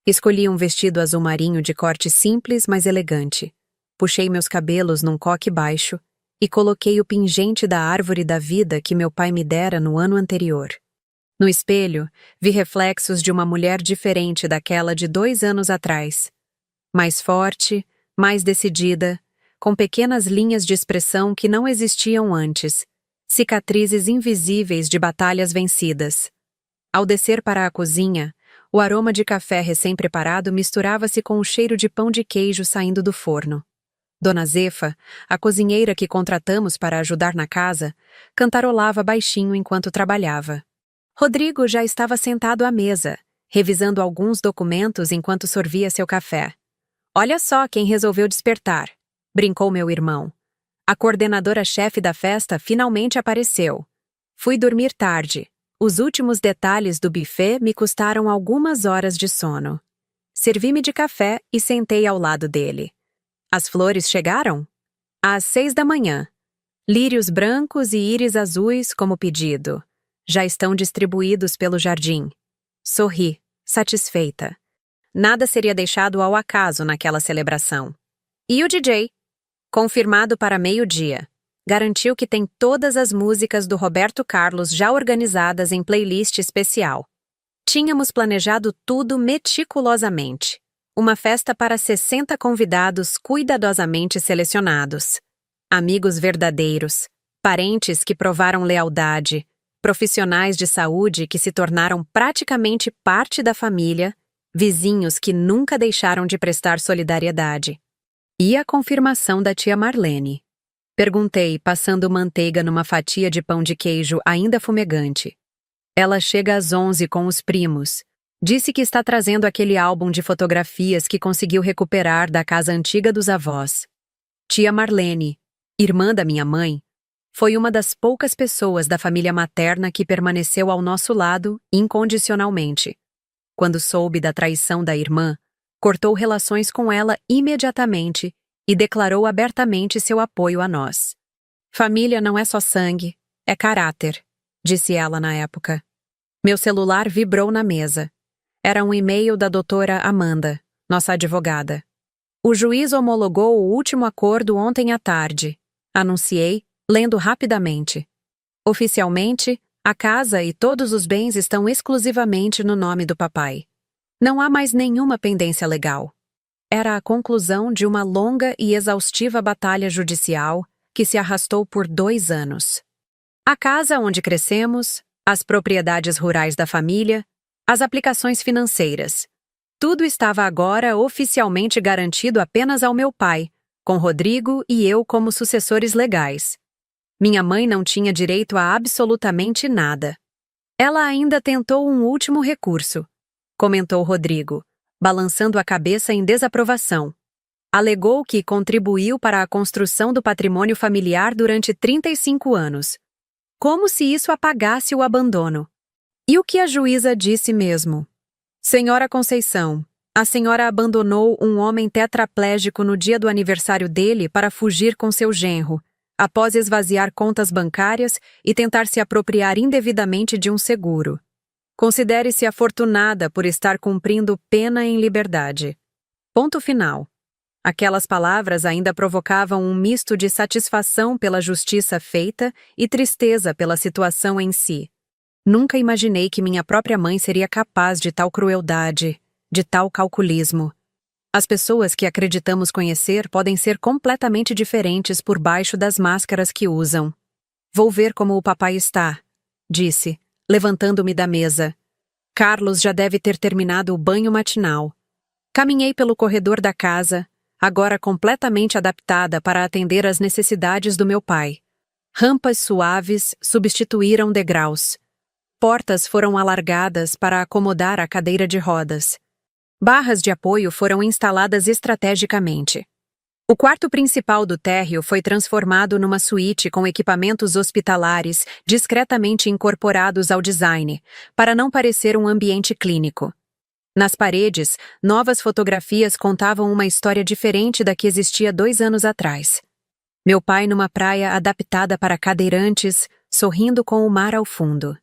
Escolhi um vestido azul marinho de corte simples, mas elegante. Puxei meus cabelos num coque baixo e coloquei o pingente da árvore da vida que meu pai me dera no ano anterior. No espelho, vi reflexos de uma mulher diferente daquela de 2 anos atrás. Mais forte, mais decidida, com pequenas linhas de expressão que não existiam antes, cicatrizes invisíveis de batalhas vencidas. Ao descer para a cozinha, O aroma de café recém-preparado misturava-se com o cheiro de pão de queijo saindo do forno. Dona Zefa, a cozinheira que contratamos para ajudar na casa, cantarolava baixinho enquanto trabalhava. Rodrigo já estava sentado à mesa, revisando alguns documentos enquanto sorvia seu café. "Olha só quem resolveu despertar", brincou meu irmão. "A coordenadora-chefe da festa finalmente apareceu. Fui dormir tarde. Os últimos detalhes do buffet me custaram algumas horas de sono. Servi-me de café e sentei ao lado dele. As flores chegaram? Às 6 da manhã. Lírios brancos e íris azuis como pedido. Já estão distribuídos pelo jardim." Sorri, satisfeita. Nada seria deixado ao acaso naquela celebração. "E o DJ?" "Confirmado para meio-dia. Garantiu que tem todas as músicas do Roberto Carlos já organizadas em playlist especial. Tínhamos planejado tudo meticulosamente. Uma festa para 60 convidados cuidadosamente selecionados. Amigos verdadeiros, parentes que provaram lealdade, profissionais de saúde que se tornaram praticamente parte da família, vizinhos que nunca deixaram de prestar solidariedade." "E a confirmação da tia Marlene?" Perguntei, passando manteiga numa fatia de pão de queijo ainda fumegante. "Ela chega às 11 com os primos. Disse que está trazendo aquele álbum de fotografias que conseguiu recuperar da casa antiga dos avós." Tia Marlene, irmã da minha mãe, foi uma das poucas pessoas da família materna que permaneceu ao nosso lado incondicionalmente. Quando soube da traição da irmã, cortou relações com ela imediatamente e declarou abertamente seu apoio a nós. "Família não é só sangue, é caráter", disse ela na época. Meu celular vibrou na mesa. Era um e-mail da doutora Amanda, nossa advogada. "O juiz homologou o último acordo ontem à tarde", anunciei, lendo rapidamente. "Oficialmente, a casa e todos os bens estão exclusivamente no nome do papai. Não há mais nenhuma pendência legal." Era a conclusão de uma longa e exaustiva batalha judicial que se arrastou por 2 anos. A casa onde crescemos, as propriedades rurais da família, as aplicações financeiras. Tudo estava agora oficialmente garantido apenas ao meu pai, com Rodrigo e eu como sucessores legais. Minha mãe não tinha direito a absolutamente nada. "Ela ainda tentou um último recurso", comentou Rodrigo, balançando a cabeça em desaprovação. Alegou que contribuiu para a construção do patrimônio familiar durante 35 anos. Como se isso apagasse o abandono. E o que a juíza disse mesmo? "Senhora Conceição, a senhora abandonou um homem tetraplégico no dia do aniversário dele para fugir com seu genro, após esvaziar contas bancárias e tentar se apropriar indevidamente de um seguro. Considere-se afortunada por estar cumprindo pena em liberdade." Ponto final. Aquelas palavras ainda provocavam um misto de satisfação pela justiça feita e tristeza pela situação em si. Nunca imaginei que minha própria mãe seria capaz de tal crueldade, de tal calculismo. As pessoas que acreditamos conhecer podem ser completamente diferentes por baixo das máscaras que usam. "Vou ver como o papai está", disse, levantando-me da mesa. Carlos já deve ter terminado o banho matinal. Caminhei pelo corredor da casa, agora completamente adaptada para atender às necessidades do meu pai. Rampas suaves substituíram degraus. Portas foram alargadas para acomodar a cadeira de rodas. Barras de apoio foram instaladas estrategicamente. O quarto principal do térreo foi transformado numa suíte com equipamentos hospitalares discretamente incorporados ao design, para não parecer um ambiente clínico. Nas paredes, novas fotografias contavam uma história diferente da que existia 2 anos atrás. Meu pai numa praia adaptada para cadeirantes, sorrindo com o mar ao fundo.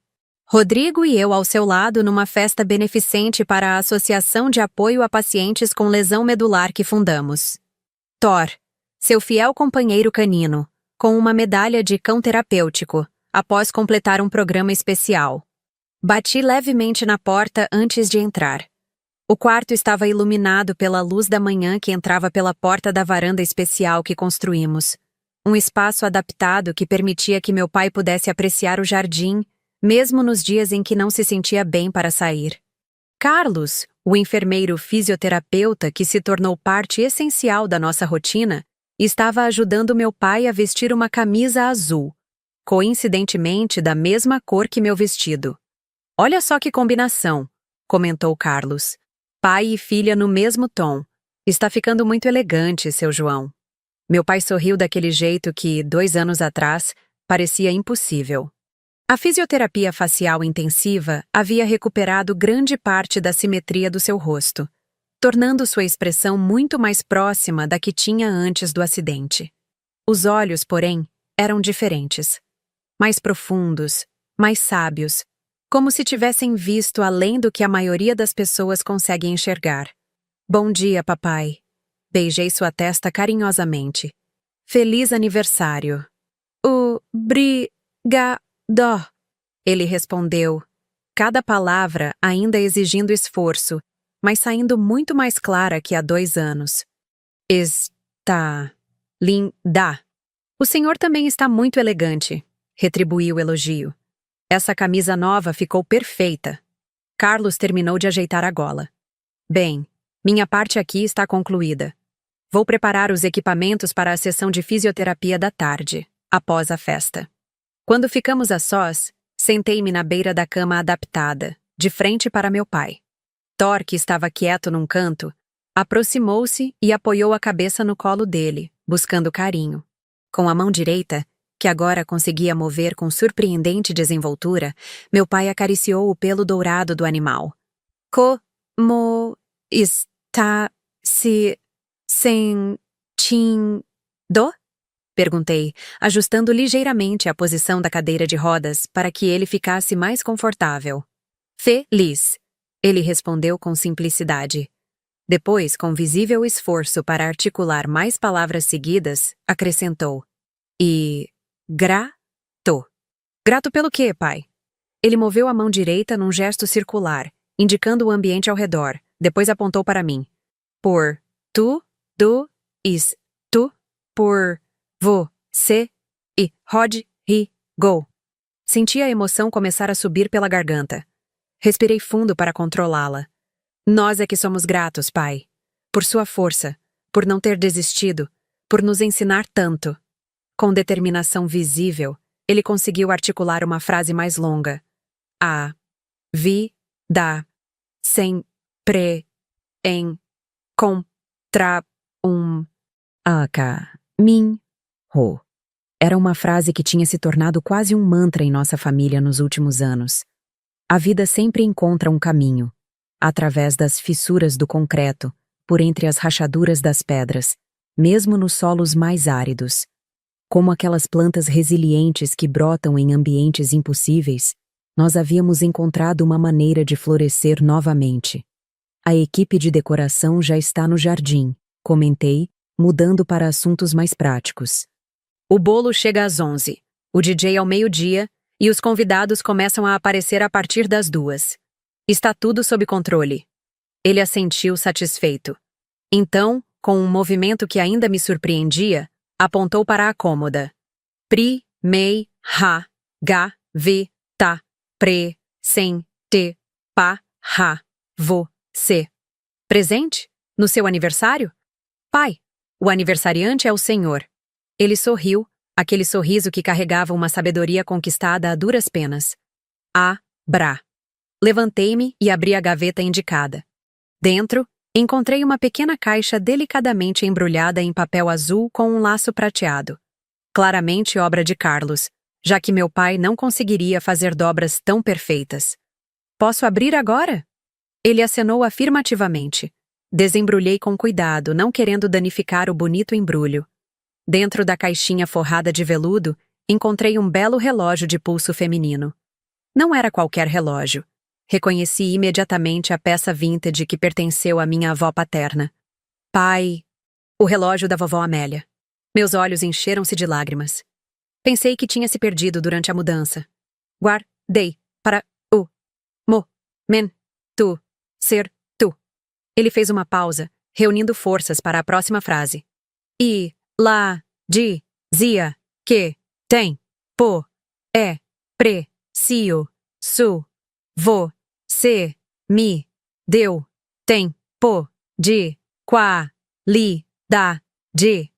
Rodrigo e eu ao seu lado numa festa beneficente para a Associação de Apoio a Pacientes com Lesão Medular que fundamos. Thor, seu fiel companheiro canino, com uma medalha de cão terapêutico, após completar um programa especial. Bati levemente na porta antes de entrar. O quarto estava iluminado pela luz da manhã que entrava pela porta da varanda especial que construímos. Um espaço adaptado que permitia que meu pai pudesse apreciar o jardim, mesmo nos dias em que não se sentia bem para sair. Carlos, o enfermeiro fisioterapeuta que se tornou parte essencial da nossa rotina, estava ajudando meu pai a vestir uma camisa azul, coincidentemente da mesma cor que meu vestido. Olha só que combinação, comentou Carlos. Pai e filha no mesmo tom. Está ficando muito elegante, seu João. Meu pai sorriu daquele jeito que, 2 anos atrás, parecia impossível. A fisioterapia facial intensiva havia recuperado grande parte da simetria do seu rosto, tornando sua expressão muito mais próxima da que tinha antes do acidente. Os olhos, porém, eram diferentes. Mais profundos, mais sábios, como se tivessem visto além do que a maioria das pessoas consegue enxergar. Bom dia, papai. Beijei sua testa carinhosamente. Feliz aniversário. Obrigado. Ele respondeu, cada palavra ainda exigindo esforço, mas saindo muito mais clara que há 2 anos. Está linda. O senhor também está muito elegante, retribuiu o elogio. Essa camisa nova ficou perfeita. Carlos terminou de ajeitar a gola. Bem, minha parte aqui está concluída. Vou preparar os equipamentos para a sessão de fisioterapia da tarde, após a festa. Quando ficamos a sós, sentei-me na beira da cama adaptada, de frente para meu pai. Thor, que estava quieto num canto, aproximou-se e apoiou a cabeça no colo dele, buscando carinho. Com a mão direita, que agora conseguia mover com surpreendente desenvoltura, meu pai acariciou o pelo dourado do animal. Como está se sentindo? Perguntei, ajustando ligeiramente a posição da cadeira de rodas para que ele ficasse mais confortável. Feliz, ele respondeu com simplicidade. Depois, com visível esforço para articular mais palavras seguidas, acrescentou. E grato. Grato pelo quê, pai? Ele moveu a mão direita num gesto circular, indicando o ambiente ao redor, depois apontou para mim. Por tudo isto, por você e Rodrigo. Senti a emoção começar a subir pela garganta. Respirei fundo para controlá-la. Nós é que somos gratos, pai. Por sua força, por não ter desistido, por nos ensinar tanto. Com determinação visível, ele conseguiu articular uma frase mais longa. A vida sempre encontra caminho. Era uma frase que tinha se tornado quase um mantra em nossa família nos últimos anos. A vida sempre encontra um caminho, através das fissuras do concreto, por entre as rachaduras das pedras, mesmo nos solos mais áridos. Como aquelas plantas resilientes que brotam em ambientes impossíveis, nós havíamos encontrado uma maneira de florescer novamente. A equipe de decoração já está no jardim, comentei, mudando para assuntos mais práticos. O bolo chega às 11, o DJ ao meio-dia e os convidados começam a aparecer a partir das 2. Está tudo sob controle. Ele assentiu satisfeito. Então, com um movimento que ainda me surpreendia, apontou para a cômoda. Primeira gaveta presente para você. Presente? No seu aniversário? Pai, o aniversariante é o senhor. Ele sorriu, aquele sorriso que carregava uma sabedoria conquistada a duras penas. Abra. Levantei-me e abri a gaveta indicada. Dentro, encontrei uma pequena caixa delicadamente embrulhada em papel azul com um laço prateado. Claramente obra de Carlos, já que meu pai não conseguiria fazer dobras tão perfeitas. Posso abrir agora? Ele acenou afirmativamente. Desembrulhei com cuidado, não querendo danificar o bonito embrulho. Dentro da caixinha forrada de veludo, encontrei um belo relógio de pulso feminino. Não era qualquer relógio. Reconheci imediatamente a peça vintage que pertenceu à minha avó paterna. Pai, o relógio da vovó Amélia. Meus olhos encheram-se de lágrimas. Pensei que tinha se perdido durante a mudança. Guardei para o momento certo. Ele fez uma pausa, reunindo forças para a próxima frase. E lá dizia que tempo é precioso. Você me deu, tem, po, de, qua, li, da, de.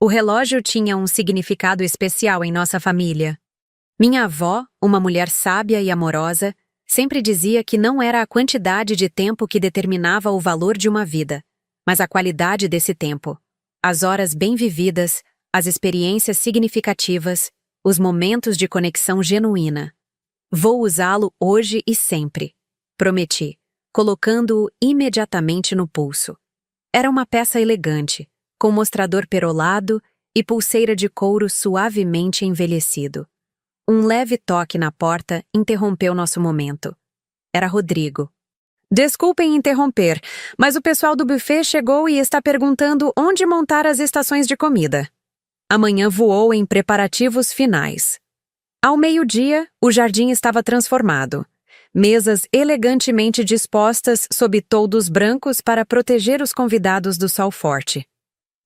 O relógio tinha um significado especial em nossa família. Minha avó, uma mulher sábia e amorosa, sempre dizia que não era a quantidade de tempo que determinava o valor de uma vida, mas a qualidade desse tempo. As horas bem vividas, as experiências significativas, os momentos de conexão genuína. Vou usá-lo hoje e sempre, prometi, colocando-o imediatamente no pulso. Era uma peça elegante, com mostrador perolado e pulseira de couro suavemente envelhecido. Um leve toque na porta interrompeu nosso momento. Era Rodrigo. Desculpem interromper, mas o pessoal do buffet chegou e está perguntando onde montar as estações de comida. Amanhã voou em preparativos finais. Ao meio-dia, o jardim estava transformado. Mesas elegantemente dispostas sob toldos brancos para proteger os convidados do sol forte.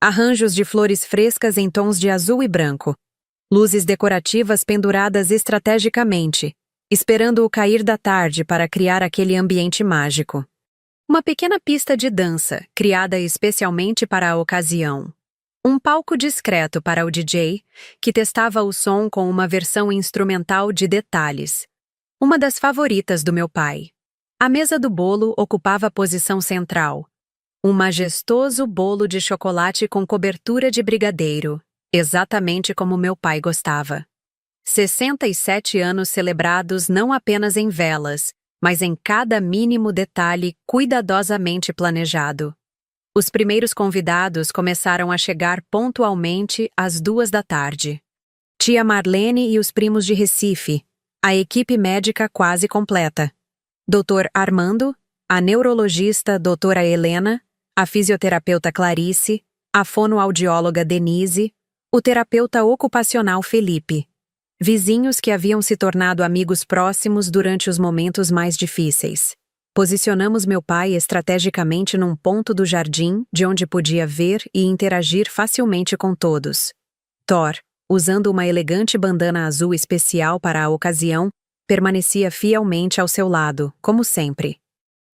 Arranjos de flores frescas em tons de azul e branco. Luzes decorativas penduradas estrategicamente, esperando o cair da tarde para criar aquele ambiente mágico. Uma pequena pista de dança, criada especialmente para a ocasião. Um palco discreto para o DJ, que testava o som com uma versão instrumental de detalhes. Uma das favoritas do meu pai. A mesa do bolo ocupava a posição central. Um majestoso bolo de chocolate com cobertura de brigadeiro, exatamente como meu pai gostava. 67 anos celebrados não apenas em velas, mas em cada mínimo detalhe cuidadosamente planejado. Os primeiros convidados começaram a chegar pontualmente às 14h. Tia Marlene e os primos de Recife, a equipe médica quase completa. Dr. Armando, a neurologista doutora Helena, a fisioterapeuta Clarice, a fonoaudióloga Denise, o terapeuta ocupacional Felipe. Vizinhos que haviam se tornado amigos próximos durante os momentos mais difíceis. Posicionamos meu pai estrategicamente num ponto do jardim de onde podia ver e interagir facilmente com todos. Thor, usando uma elegante bandana azul especial para a ocasião, permanecia fielmente ao seu lado, como sempre.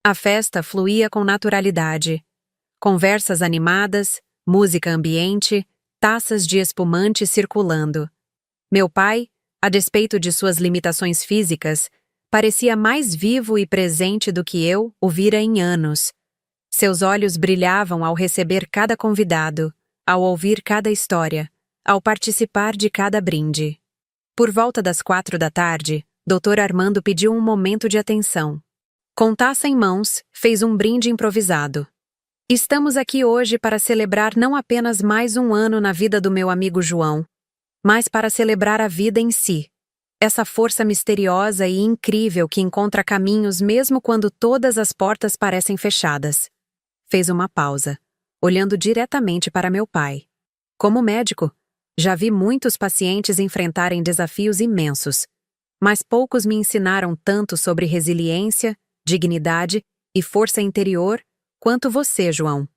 A festa fluía com naturalidade. Conversas animadas, música ambiente, taças de espumante circulando. Meu pai, a despeito de suas limitações físicas, parecia mais vivo e presente do que eu o vira em anos. Seus olhos brilhavam ao receber cada convidado, ao ouvir cada história, ao participar de cada brinde. Por volta das 16h, Dr. Armando pediu um momento de atenção. Com taça em mãos, fez um brinde improvisado. Estamos aqui hoje para celebrar não apenas mais um ano na vida do meu amigo João, mas para celebrar a vida em si. Essa força misteriosa e incrível que encontra caminhos mesmo quando todas as portas parecem fechadas. Fez uma pausa, olhando diretamente para meu pai. Como médico, já vi muitos pacientes enfrentarem desafios imensos, mas poucos me ensinaram tanto sobre resiliência, dignidade e força interior quanto você, João.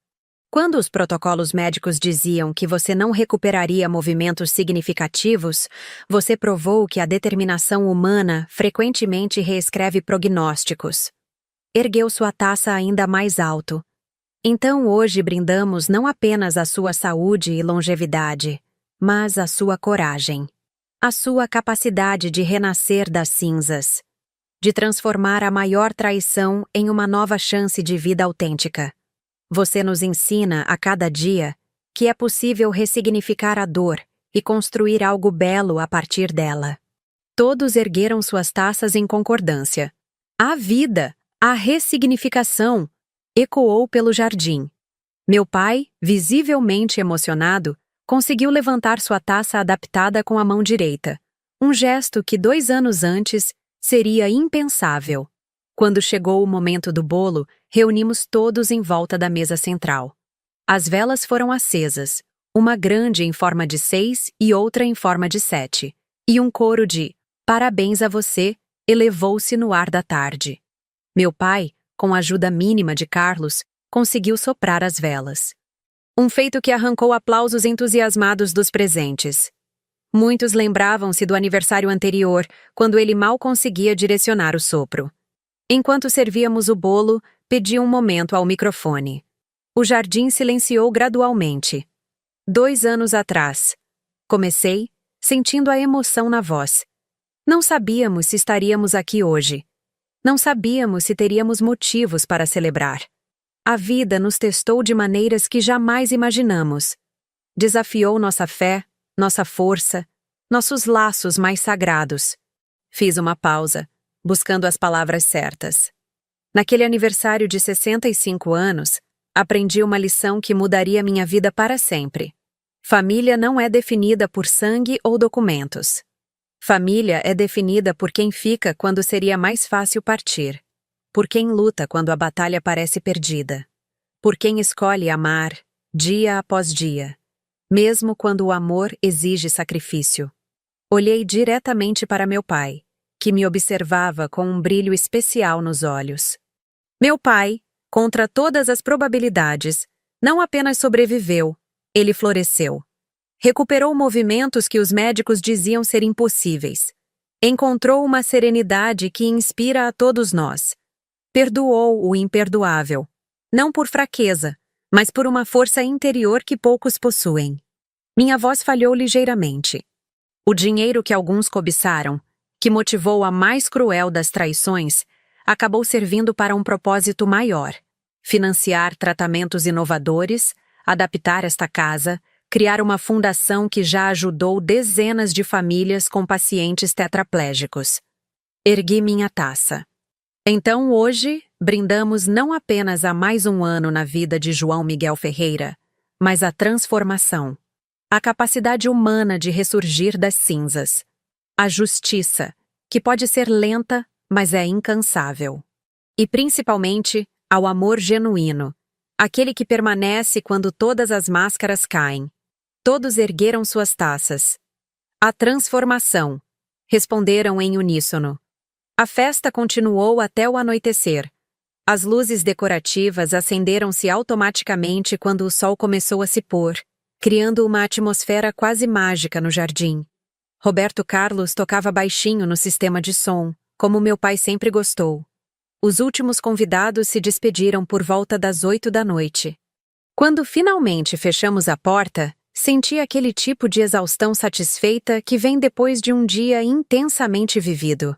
Quando os protocolos médicos diziam que você não recuperaria movimentos significativos, você provou que a determinação humana frequentemente reescreve prognósticos. Ergueu sua taça ainda mais alto. Então hoje brindamos não apenas a sua saúde e longevidade, mas a sua coragem. A sua capacidade de renascer das cinzas. De transformar a maior traição em uma nova chance de vida autêntica. Você nos ensina a cada dia que é possível ressignificar a dor e construir algo belo a partir dela. Todos ergueram suas taças em concordância. A vida, a ressignificação, ecoou pelo jardim. Meu pai, visivelmente emocionado, conseguiu levantar sua taça adaptada com a mão direita, um gesto que 2 anos antes seria impensável. Quando chegou o momento do bolo, reunimos todos em volta da mesa central. As velas foram acesas, uma grande em forma de 6 e outra em forma de 7, e um coro de "Parabéns a você" elevou-se no ar da tarde. Meu pai, com a ajuda mínima de Carlos, conseguiu soprar as velas. Um feito que arrancou aplausos entusiasmados dos presentes. Muitos lembravam-se do aniversário anterior, quando ele mal conseguia direcionar o sopro. Enquanto servíamos o bolo, pedi um momento ao microfone. O jardim silenciou gradualmente. 2 anos atrás. Comecei, sentindo a emoção na voz. Não sabíamos se estaríamos aqui hoje. Não sabíamos se teríamos motivos para celebrar. A vida nos testou de maneiras que jamais imaginamos. Desafiou nossa fé, nossa força, nossos laços mais sagrados. Fiz uma pausa, buscando as palavras certas. Naquele aniversário de 65 anos, aprendi uma lição que mudaria minha vida para sempre. Família não é definida por sangue ou documentos. Família é definida por quem fica quando seria mais fácil partir. Por quem luta quando a batalha parece perdida. Por quem escolhe amar, dia após dia. Mesmo quando o amor exige sacrifício. Olhei diretamente para meu pai, que me observava com um brilho especial nos olhos. Meu pai, contra todas as probabilidades, não apenas sobreviveu, ele floresceu. Recuperou movimentos que os médicos diziam ser impossíveis. Encontrou uma serenidade que inspira a todos nós. Perdoou o imperdoável. Não por fraqueza, mas por uma força interior que poucos possuem. Minha voz falhou ligeiramente. O dinheiro que alguns cobiçaram, que motivou a mais cruel das traições, acabou servindo para um propósito maior: financiar tratamentos inovadores, adaptar esta casa, criar uma fundação que já ajudou dezenas de famílias com pacientes tetraplégicos. Ergui minha taça. Então hoje, brindamos não apenas a mais um ano na vida de João Miguel Ferreira, mas a transformação, a capacidade humana de ressurgir das cinzas, a justiça, que pode ser lenta, mas é incansável. E principalmente, ao amor genuíno, aquele que permanece quando todas as máscaras caem. Todos ergueram suas taças. A transformação, responderam em uníssono. A festa continuou até o anoitecer. As luzes decorativas acenderam-se automaticamente quando o sol começou a se pôr, criando uma atmosfera quase mágica no jardim. Roberto Carlos tocava baixinho no sistema de som, como meu pai sempre gostou. Os últimos convidados se despediram por volta das 8 da noite. Quando finalmente fechamos a porta, senti aquele tipo de exaustão satisfeita que vem depois de um dia intensamente vivido.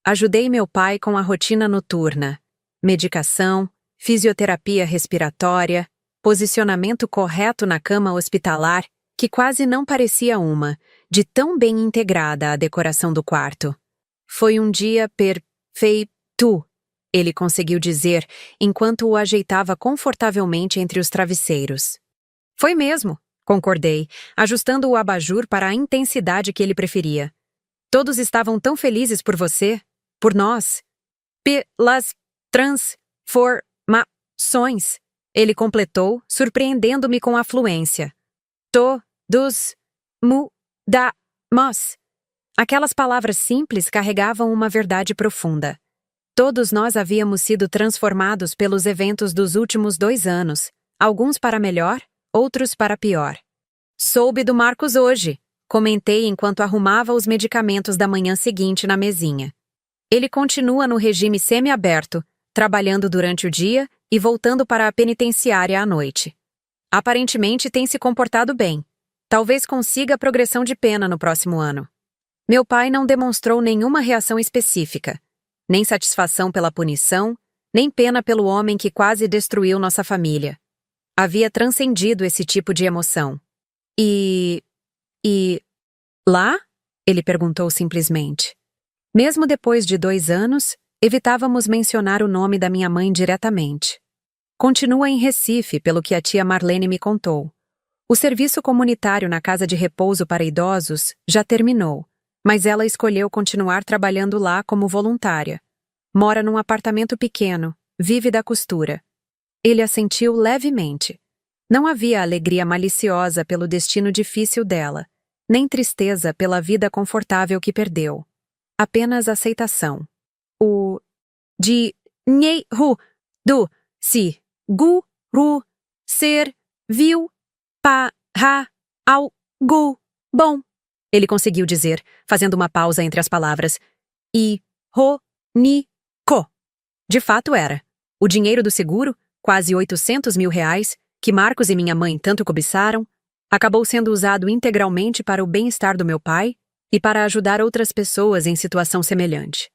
Ajudei meu pai com a rotina noturna, medicação, fisioterapia respiratória, posicionamento correto na cama hospitalar, que quase não parecia uma, de tão bem integrada à decoração do quarto. Foi um dia perfeito, ele conseguiu dizer, enquanto o ajeitava confortavelmente entre os travesseiros. Foi mesmo, concordei, ajustando o abajur para a intensidade que ele preferia. Todos estavam tão felizes por você, por nós. Pelas transformações, ele completou, surpreendendo-me com a fluência. Todos mudamos. Aquelas palavras simples carregavam uma verdade profunda. Todos nós havíamos sido transformados pelos eventos dos últimos 2 anos, alguns para melhor, outros para pior. Soube do Marcos hoje, comentei enquanto arrumava os medicamentos da manhã seguinte na mesinha. Ele continua no regime semi-aberto, trabalhando durante o dia e voltando para a penitenciária à noite. Aparentemente tem se comportado bem. Talvez consiga a progressão de pena no próximo ano. Meu pai não demonstrou nenhuma reação específica, nem satisfação pela punição, nem pena pelo homem que quase destruiu nossa família. Havia transcendido esse tipo de emoção. E lá? Ele perguntou simplesmente. Mesmo depois de 2 anos, evitávamos mencionar o nome da minha mãe diretamente. Continua em Recife, pelo que a tia Marlene me contou. O serviço comunitário na casa de repouso para idosos já terminou, mas ela escolheu continuar trabalhando lá como voluntária. Mora num apartamento pequeno, vive da costura. Ele assentiu levemente. Não havia alegria maliciosa pelo destino difícil dela, nem tristeza pela vida confortável que perdeu. Apenas aceitação. O dinheiro do seguro serviu para algo bom, ele conseguiu dizer, fazendo uma pausa entre as palavras. Irônico. De fato era. O dinheiro do seguro, quase R$ 800.000, que Marcos e minha mãe tanto cobiçaram, acabou sendo usado integralmente para o bem-estar do meu pai e para ajudar outras pessoas em situação semelhante.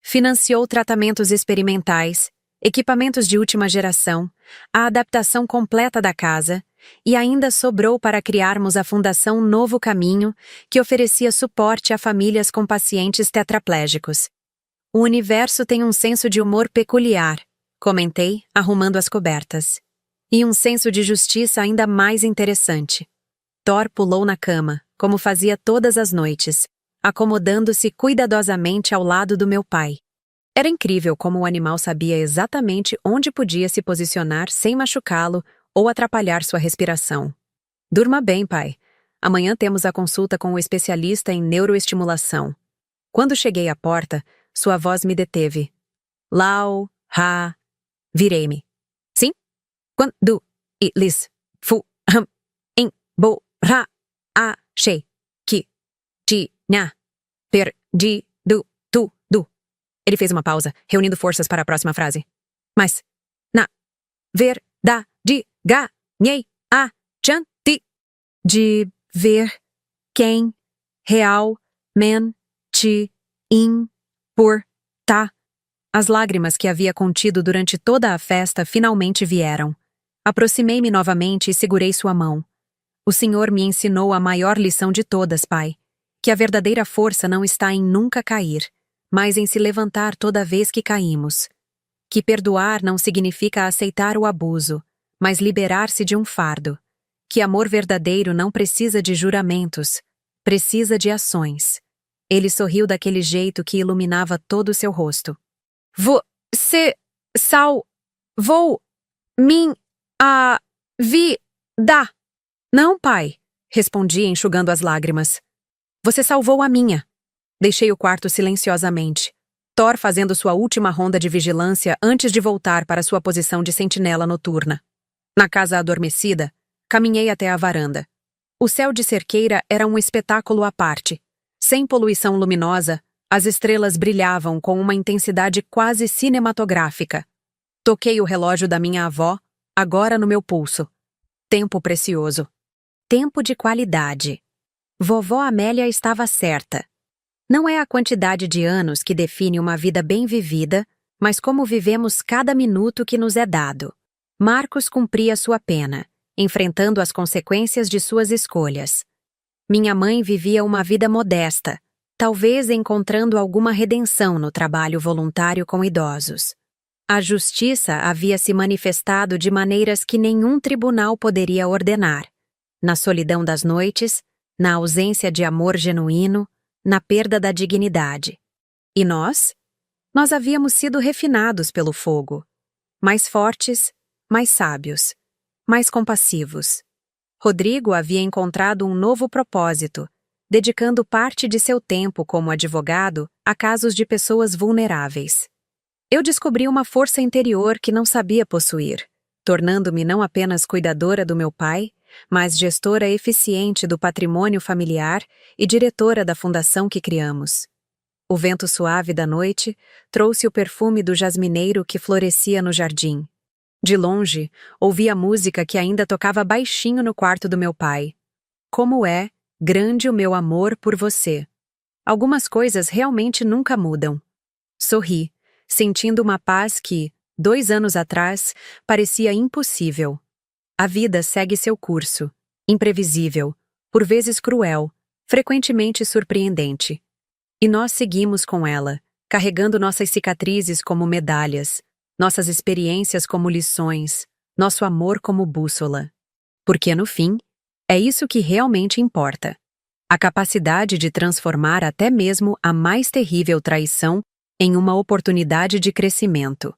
Financiou tratamentos experimentais, equipamentos de última geração, a adaptação completa da casa e ainda sobrou para criarmos a Fundação Novo Caminho, que oferecia suporte a famílias com pacientes tetraplégicos. O universo tem um senso de humor peculiar, comentei, arrumando as cobertas. E um senso de justiça ainda mais interessante. Thor pulou na cama, como fazia todas as noites, acomodando-se cuidadosamente ao lado do meu pai. Era incrível como o animal sabia exatamente onde podia se posicionar sem machucá-lo ou atrapalhar sua respiração. Durma bem, pai. Amanhã temos a consulta com o especialista em neuroestimulação. Quando cheguei à porta, sua voz me deteve. Lau, ha. Virei-me. Sim? Quando, lis, fu, em, bo, ra, achei, que, tinha, perdido, tudo. Ele fez uma pausa, reunindo forças para a próxima frase. Mas, na verdade, ganhei a chance de ver quem realmente importa. As lágrimas que havia contido durante toda a festa finalmente vieram. Aproximei-me novamente e segurei sua mão. O Senhor me ensinou a maior lição de todas, pai, que a verdadeira força não está em nunca cair, mas em se levantar toda vez que caímos. Que perdoar não significa aceitar o abuso, mas liberar-se de um fardo. Que amor verdadeiro não precisa de juramentos, precisa de ações. Ele sorriu daquele jeito que iluminava todo o seu rosto. Você salvou minha vida. Não, pai, respondi enxugando as lágrimas. Você salvou a minha. Deixei o quarto silenciosamente. Thor fazendo sua última ronda de vigilância antes de voltar para sua posição de sentinela noturna. Na casa adormecida, caminhei até a varanda. O céu de cerqueira era um espetáculo à parte. Sem poluição luminosa, as estrelas brilhavam com uma intensidade quase cinematográfica. Toquei o relógio da minha avó, agora no meu pulso. Tempo precioso. Tempo de qualidade. Vovó Amélia estava certa. Não é a quantidade de anos que define uma vida bem vivida, mas como vivemos cada minuto que nos é dado. Marcos cumpria sua pena, enfrentando as consequências de suas escolhas. Minha mãe vivia uma vida modesta, talvez encontrando alguma redenção no trabalho voluntário com idosos. A justiça havia se manifestado de maneiras que nenhum tribunal poderia ordenar. Na solidão das noites, na ausência de amor genuíno, na perda da dignidade. E nós? Nós havíamos sido refinados pelo fogo. Mais fortes, mais sábios, mais compassivos. Rodrigo havia encontrado um novo propósito, dedicando parte de seu tempo como advogado a casos de pessoas vulneráveis. Eu descobri uma força interior que não sabia possuir, tornando-me não apenas cuidadora do meu pai, mas gestora eficiente do patrimônio familiar e diretora da fundação que criamos. O vento suave da noite trouxe o perfume do jasmineiro que florescia no jardim. De longe, ouvi a música que ainda tocava baixinho no quarto do meu pai. Como é grande o meu amor por você. Algumas coisas realmente nunca mudam. Sorri, sentindo uma paz que, 2 anos atrás, parecia impossível. A vida segue seu curso, imprevisível, por vezes cruel, frequentemente surpreendente. E nós seguimos com ela, carregando nossas cicatrizes como medalhas, nossas experiências como lições, nosso amor como bússola. Porque, no fim, é isso que realmente importa. A capacidade de transformar até mesmo a mais terrível traição em uma oportunidade de crescimento.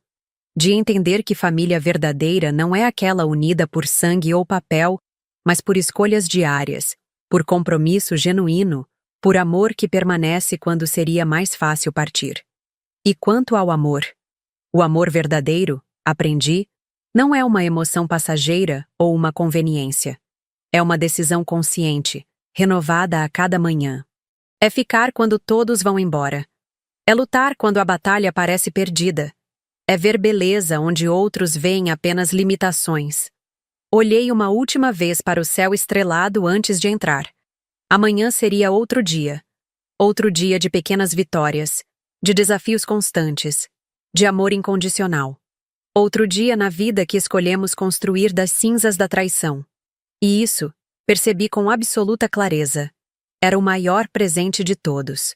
De entender que família verdadeira não é aquela unida por sangue ou papel, mas por escolhas diárias, por compromisso genuíno, por amor que permanece quando seria mais fácil partir. E quanto ao amor? O amor verdadeiro, aprendi, não é uma emoção passageira ou uma conveniência. É uma decisão consciente, renovada a cada manhã. É ficar quando todos vão embora. É lutar quando a batalha parece perdida. É ver beleza onde outros veem apenas limitações. Olhei uma última vez para o céu estrelado antes de entrar. Amanhã seria outro dia. Outro dia de pequenas vitórias, de desafios constantes, de amor incondicional. Outro dia na vida que escolhemos construir das cinzas da traição. E isso, percebi com absoluta clareza, era o maior presente de todos.